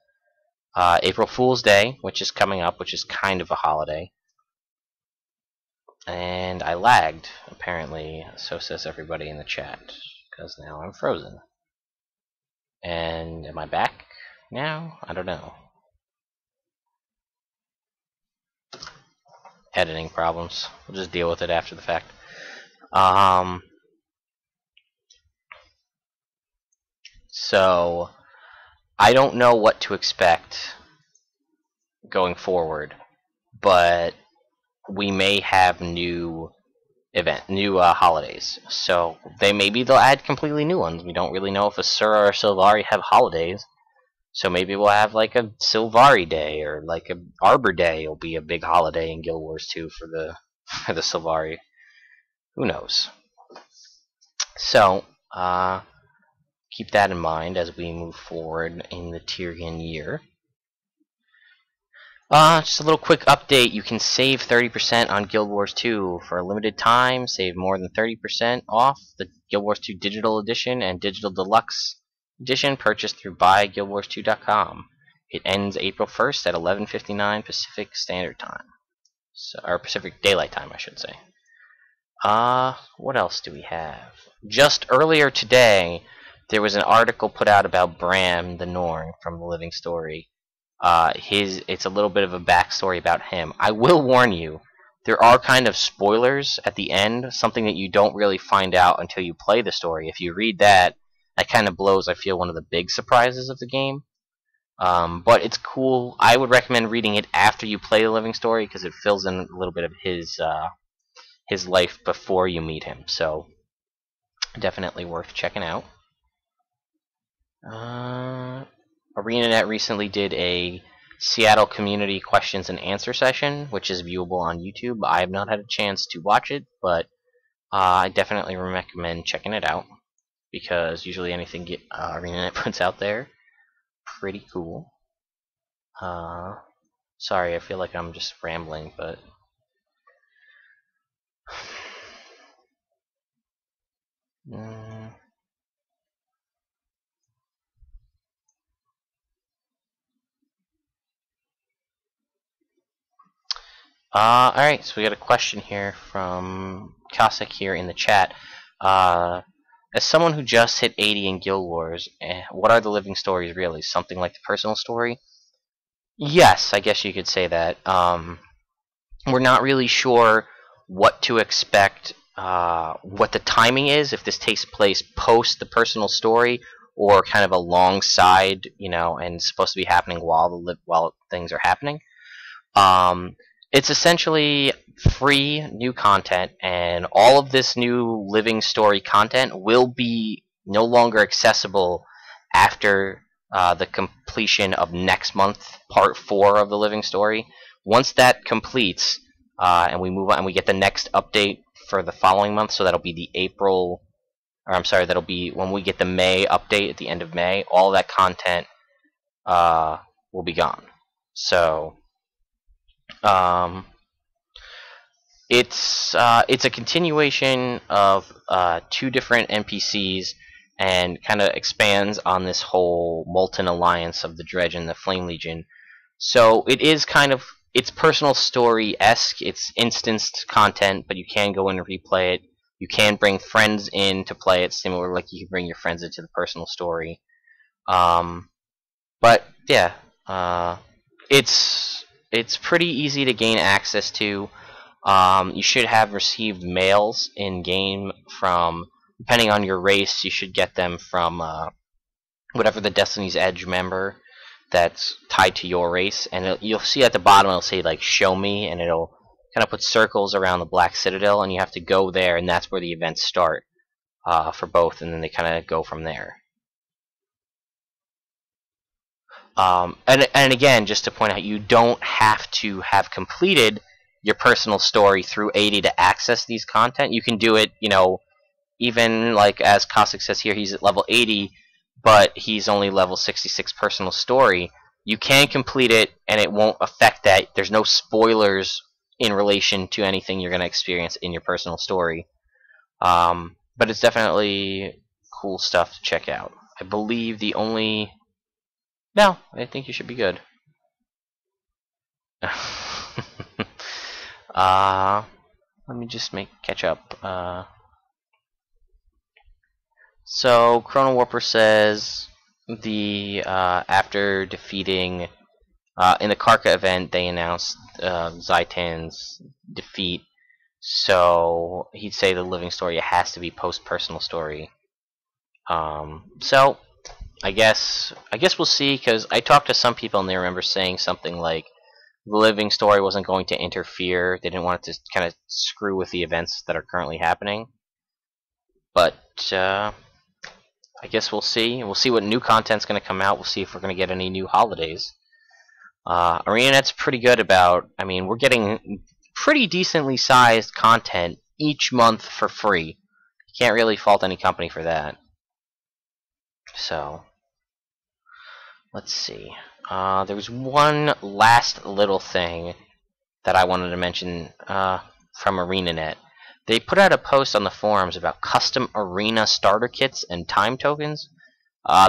April Fool's Day, which is coming up, which is kind of a holiday. And I lagged, apparently, so says everybody in the chat, because now I'm frozen. And am I back now? I don't know. Editing problems. We'll just deal with it after the fact. So, I don't know what to expect going forward, but we may have new holidays. So maybe they'll add completely new ones. We don't really know if Asura or Sylvari have holidays. So maybe we'll have like a Sylvari Day, or like a Arbor Day will be a big holiday in Guild Wars 2 for the Sylvari. Who knows? So keep that in mind as we move forward in the Tyrian year. Just a little quick update. You can save 30% on Guild Wars 2 for a limited time. Save more than 30% off the Guild Wars 2 Digital Edition and Digital Deluxe Edition purchased through buyguildwars2.com. It ends April 1st at 11:59 Pacific Standard Time. Or Pacific Daylight Time, I should say. What else do we have? Just earlier today, there was an article put out about Braham the Norn from the Living Story. It's a little bit of a backstory about him. I will warn you, there are kind of spoilers at the end, something that you don't really find out until you play the story. If you read that kind of blows, I feel, one of the big surprises of the game. But it's cool. I would recommend reading it after you play the Living Story, because it fills in a little bit of his life before you meet him. So, definitely worth checking out. ArenaNet recently did a Seattle community questions and answer session, which is viewable on YouTube. I have not had a chance to watch it, but I definitely recommend checking it out, because usually anything ArenaNet puts out there, pretty cool. Sorry, I feel like I'm just rambling, but alright, so we got a question here from Cossack here in the chat. As someone who just hit 80 in Guild Wars, what are the living stories really? Something like the personal story? Yes, I guess you could say that. We're not really sure what to expect, what the timing is, if this takes place post the personal story, or kind of alongside, and it's supposed to be happening while things are happening. It's essentially free new content, and all of this new living story content will be no longer accessible after the completion of next month, part 4 of the living story. Once that completes, and we move on, and we get the next update for the following month, so that'll be that'll be when we get the May update at the end of May. All that content will be gone. So it's a continuation of 2 different NPCs, and kind of expands on this whole Molten Alliance of the Dredge and the Flame Legion. So it is kind of it's personal story-esque. It's instanced content, but you can go in and replay it. You can bring friends in to play it, similar like you can bring your friends into the personal story. Um, but yeah, it's pretty easy to gain access to. You should have received mails in game from, depending on your race, you should get them from whatever the Destiny's Edge member that's tied to your race, and you'll see at the bottom it'll say like "Show me," and it'll kind of put circles around the Black Citadel, and you have to go there, and that's where the events start for both, and then they kind of go from there. And again, just to point out, you don't have to have completed your personal story through 80 to access these content. You can do it, even like as Cossack says here, he's at level 80, but he's only level 66 personal story. You can complete it, and it won't affect that. There's no spoilers in relation to anything you're going to experience in your personal story. But it's definitely cool stuff to check out. I believe the only... No, I think you should be good. Let me just catch up. So Chrono Warper says after defeating in the Karka event, they announced Zaitan's defeat. So he'd say the living story has to be post personal story. So I guess we'll see, because I talked to some people and they remember saying something like the living story wasn't going to interfere. They didn't want it to kind of screw with the events that are currently happening. But I guess we'll see. We'll see what new content's going to come out. We'll see if we're going to get any new holidays. ArenaNet's pretty good about... I mean, we're getting pretty decently sized content each month for free. You can't really fault any company for that. So, let's see. There was one last little thing that I wanted to mention from ArenaNet. They put out a post on the forums about custom arena starter kits and time tokens.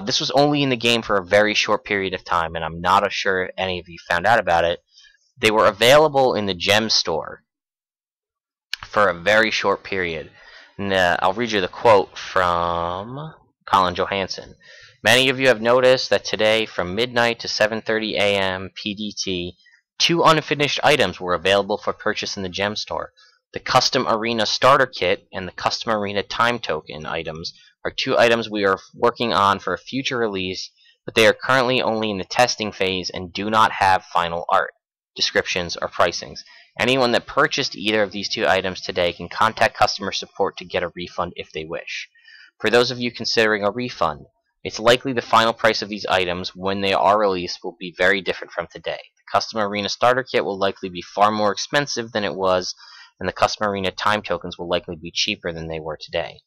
This was only in the game for a very short period of time, and I'm not sure if any of you found out about it. They were available in the gem store for a very short period. And, I'll read you the quote from Colin Johansson. Many of you have noticed that today, from midnight to 7:30 a.m. PDT, 2 unfinished items were available for purchase in the gem store. The Custom Arena Starter Kit and the Custom Arena Time Token items are 2 items we are working on for a future release, but they are currently only in the testing phase and do not have final art, descriptions, or pricings. Anyone that purchased either of these 2 items today can contact customer support to get a refund if they wish. For those of you considering a refund, it's likely the final price of these items when they are released will be very different from today. The Custom Arena Starter Kit will likely be far more expensive than it was, and the Custom Arena Time Tokens will likely be cheaper than they were today.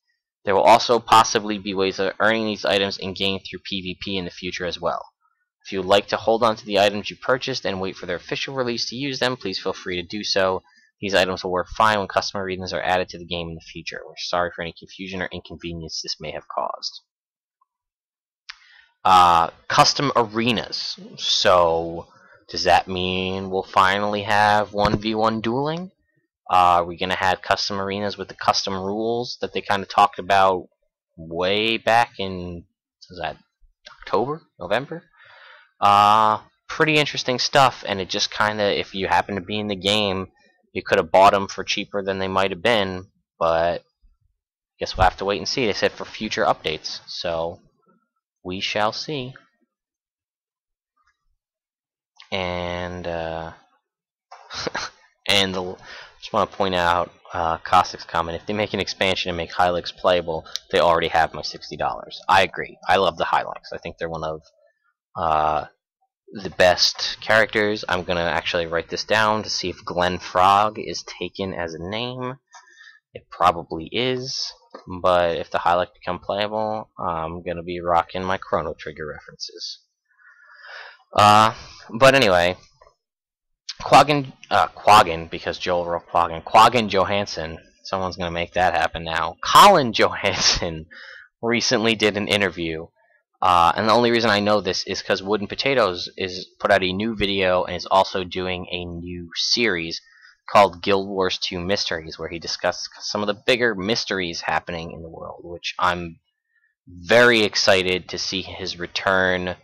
There will also possibly be ways of earning these items in-game through PvP in the future as well. If you would like to hold on to the items you purchased and wait for their official release to use them, please feel free to do so. These items will work fine when custom arenas are added to the game in the future. We're sorry for any confusion or inconvenience this may have caused. Custom arenas. So, does that mean we'll finally have 1v1 dueling? Are we going to have custom arenas with the custom rules that they kind of talked about way back in, was that October? November? Pretty interesting stuff, and it just kind of, if you happen to be in the game, you could have bought them for cheaper than they might have been, but I guess we'll have to wait and see. They said for future updates, so we shall see. And, just want to point out Cossack's comment. If they make an expansion and make Hylics playable, they already have my $60. I agree. I love the Hylics. I think they're one of the best characters. I'm going to actually write this down to see if Glenn Frog is taken as a name. It probably is. But if the Hylic become playable, I'm going to be rocking my Chrono Trigger references. But anyway, Quaggan, because Joel wrote Quaggan Johansson, someone's going to make that happen now. Colin Johansson recently did an interview And the only reason I know this is because Wooden Potatoes is put out a new video and is also doing a new series called Guild Wars 2 Mysteries, where he discussed some of the bigger mysteries happening in the world, which I'm very excited to see his return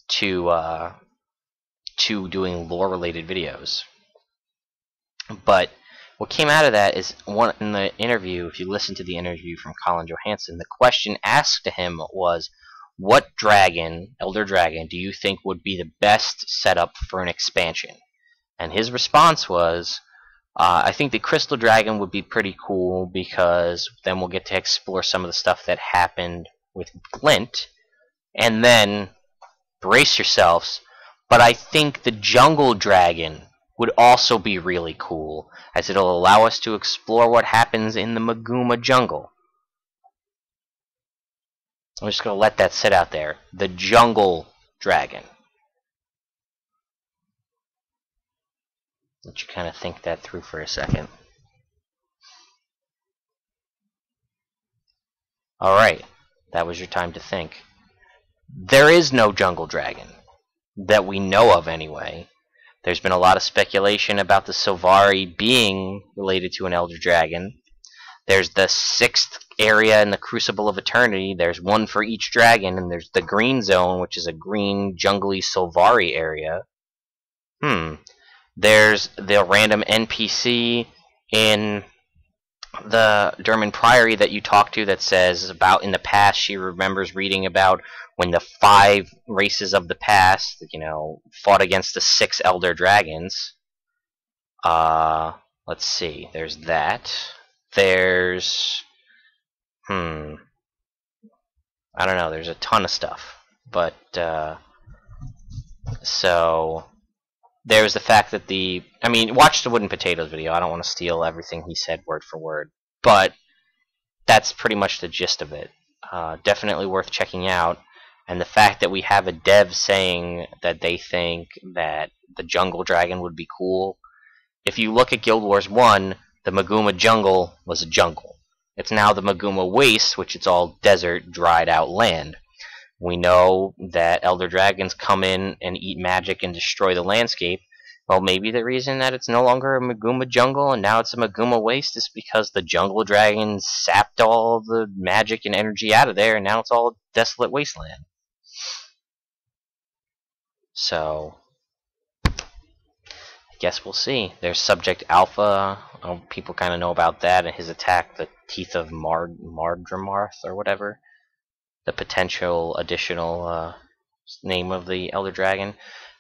to doing lore-related videos. But what came out of that is, in the interview, if you listen to the interview from Colin Johansson, the question asked to him was, what dragon, Elder Dragon, do you think would be the best setup for an expansion? And his response was, I think the Crystal Dragon would be pretty cool, because then we'll get to explore some of the stuff that happened with Glint. And then, brace yourselves, but I think the Jungle Dragon would also be really cool, as it'll allow us to explore what happens in the Maguma jungle. I'm just going to let that sit out there. The Jungle Dragon. Let you kind of think that through for a second. Alright, that was your time to think. There is no Jungle Dragon, that we know of anyway. There's been a lot of speculation about the Sylvari being related to an Elder Dragon. There's the 6th area in the Crucible of Eternity. There's one for each dragon, and there's the Green Zone, which is a green, jungly Sylvari area. There's the random NPC in the Derman Priory that you talk to that says about in the past she remembers reading about when the 5 races of the past, fought against the 6 Elder Dragons. Let's see. There's that. There's... I don't know. There's a ton of stuff. But, so... There's the fact that watch the Wooden Potatoes video. I don't want to steal everything he said word for word. But that's pretty much the gist of it. Definitely worth checking out. And the fact that we have a dev saying that they think that the Jungle Dragon would be cool. If you look at Guild Wars 1, the Maguma jungle was a jungle. It's now the Maguma Waste, which is all desert, dried out land. We know that Elder Dragons come in and eat magic and destroy the landscape. Well, maybe the reason that it's no longer a Maguma jungle and now it's a Maguma Waste is because the Jungle Dragon sapped all the magic and energy out of there, and now it's all a desolate wasteland. So, I guess we'll see. There's Subject Alpha. People kind of know about that and his attack, the Teeth of Mardramarth or whatever. The potential additional name of the Elder Dragon.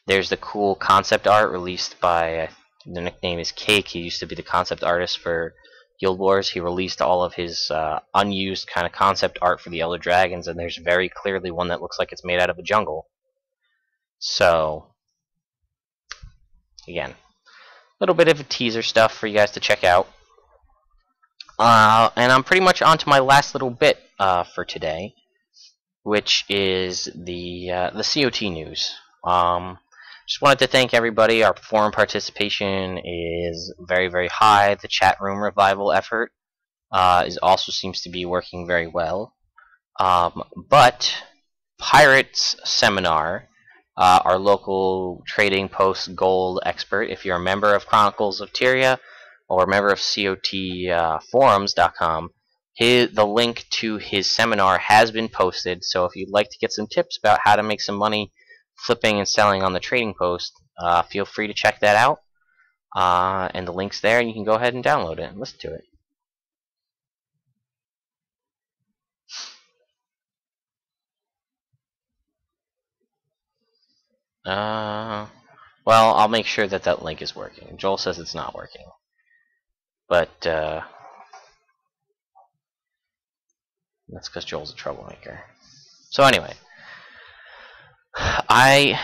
There's the cool concept art released by, the nickname is Cake. He used to be the concept artist for Guild Wars. He released all of his unused kind of concept art for the Elder Dragons, and there's very clearly one that looks like it's made out of a jungle. So, again, a little bit of a teaser stuff for you guys to check out. And I'm pretty much on to my last little bit for today, which is the COT news. Just wanted to thank everybody. Our forum participation is very, very high. The chat room revival effort also seems to be working very well. But Pirates Seminar, our local trading post gold expert, if you're a member of Chronicles of Tyria or a member of CoTForums.com, the link to his seminar has been posted. So if you'd like to get some tips about how to make some money flipping and selling on the trading post, feel free to check that out. And the link's there, and you can go ahead and download it and listen to it. Well, I'll make sure that that link is working. Joel says it's not working. But, that's because Joel's a troublemaker. So anyway, I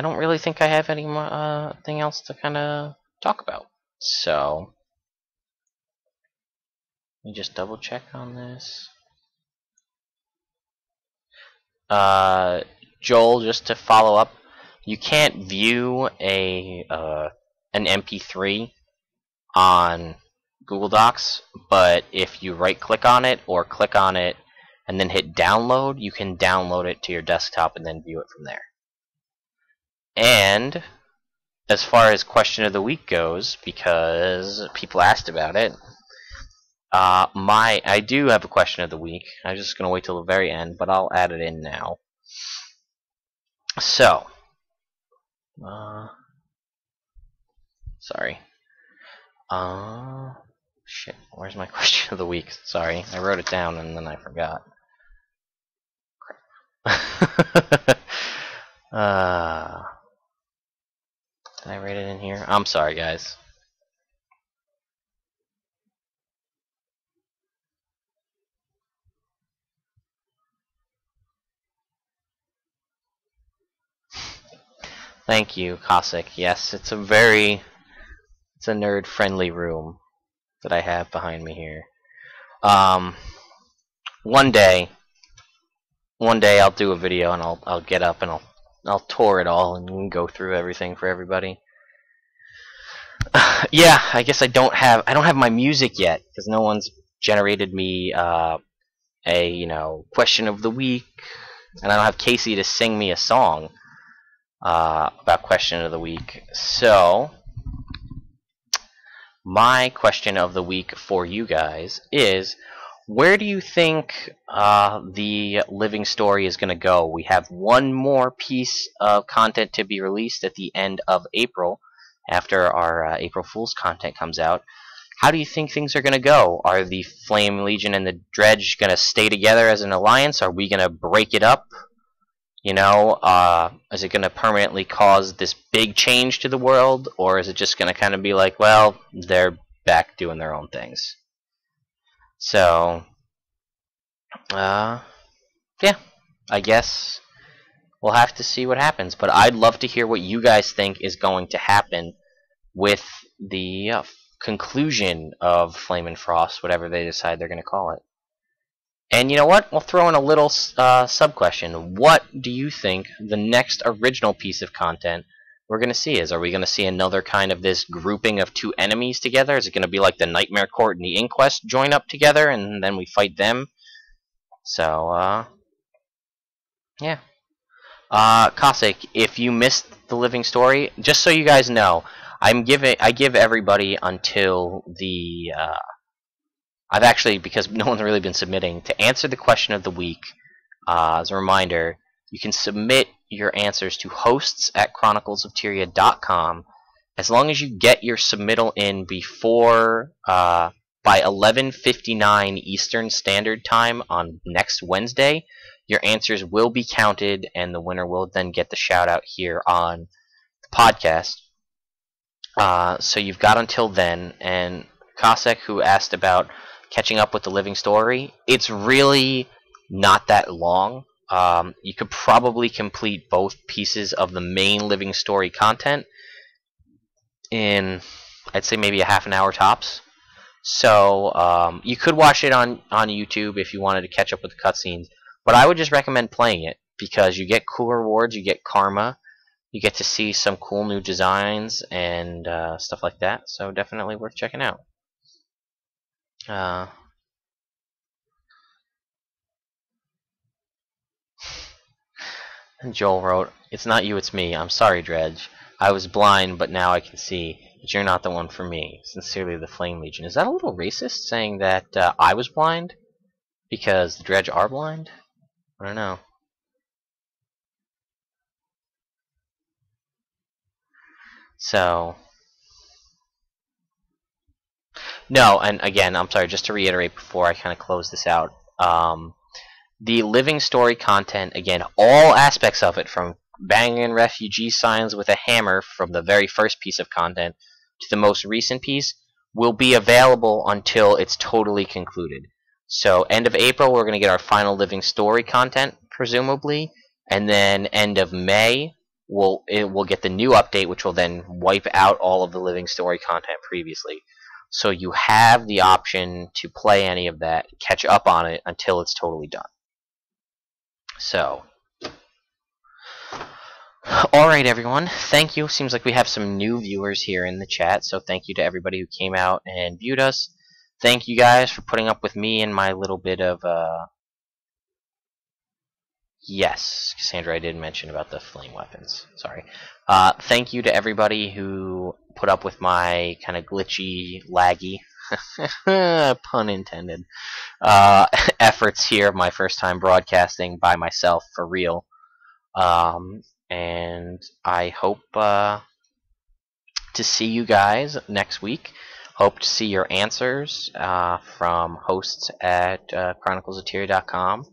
don't really think I have anything else to kind of talk about. So, let me just double check on this. Joel, just to follow up, you can't view an MP3 on Google Docs, but if you right-click on it or click on it and then hit download, you can download it to your desktop and then view it from there. And as far as question of the week goes, because people asked about it, I do have a question of the week. I'm just going to wait till the very end, but I'll add it in now. So, sorry. Shit, where's my question of the week? Sorry, I wrote it down and then I forgot. Did I write it in here? I'm sorry, guys. Thank you, Cossack. Yes, it's a nerd-friendly room that I have behind me here. One day I'll do a video and I'll get up and I'll tour it all and go through everything for everybody. Yeah, I guess I don't have my music yet because no one's generated me a question of the week, and I don't have Casey to sing me a song about question of the week. So my question of the week for you guys is, where do you think the living story is going to go? We have one more piece of content to be released at the end of April, after our April Fool's content comes out. How do you think things are going to go? Are the Flame Legion and the Dredge going to stay together as an alliance? Are we going to break it up? You know, is it going to permanently cause this big change to the world? Or is it just going to kind of be like, well, they're back doing their own things? So, yeah, I guess we'll have to see what happens. But I'd love to hear what you guys think is going to happen with the conclusion of Flame and Frost, whatever they decide they're going to call it. And you know what? We'll throw in a little sub-question. What do you think the next original piece of content we're going to see is? Are we going to see another kind of this grouping of two enemies together? Is it going to be like the Nightmare Court and the Inquest join up together and then we fight them? So, yeah. Cossack, if you missed the living story, just so you guys know, I give everybody until the I've actually, because no one's really been submitting, to answer the question of the week. As a reminder, you can submit your answers to hosts@chroniclesoftyria.com. As long as you get your submittal in before by 11:59 Eastern Standard Time on next Wednesday, your answers will be counted, and the winner will then get the shout out here on the podcast. So you've got until then. And Cossack, who asked about catching up with the living story, it's really not that long. You could probably complete both pieces of the main living story content in, I'd say, maybe a half an hour tops. So you could watch it on YouTube if you wanted to catch up with the cutscenes, but I would just recommend playing it because you get cool rewards, you get karma, you get to see some cool new designs and stuff like that. So definitely worth checking out. Joel wrote, "It's not you, it's me. I'm sorry, Dredge. I was blind, but now I can see. But you're not the one for me. Sincerely, the Flame Legion." Is that a little racist, saying that I was blind because the Dredge are blind? I don't know. So, no, and again, I'm sorry, just to reiterate before I kind of close this out, the living story content, again, all aspects of it, from banging refugee signs with a hammer from the very first piece of content to the most recent piece, will be available until it's totally concluded. So end of April, we're going to get our final living story content, presumably, and then end of May, we'll get the new update, which will then wipe out all of the living story content previously. So you have the option to play any of that, catch up on it until it's totally done. So, alright everyone, thank you. Seems like we have some new viewers here in the chat, so thank you to everybody who came out and viewed us. Thank you guys for putting up with me and my little bit of Yes, Cassandra, I did mention about the flame weapons. Sorry. Thank you to everybody who put up with my kind of glitchy, laggy, pun intended, efforts here. My first time broadcasting by myself for real. And I hope to see you guys next week. Hope to see your answers from hosts at chroniclesoteria.com.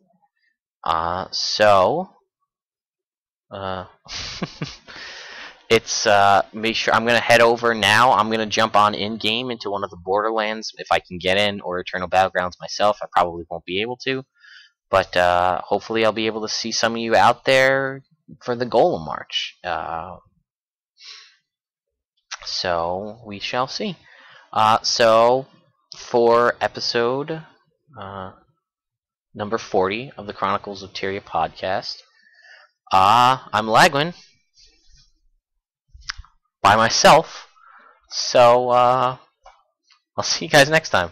It's make sure I'm gonna head over now. I'm gonna jump on in game into one of the Borderlands if I can get in, or Eternal Battlegrounds myself. I probably won't be able to, but hopefully I'll be able to see some of you out there for the Golem March. So we shall see. So for episode number 40 of the Chronicles of Tyria podcast, I'm Lagwyn by myself. So I'll see you guys next time.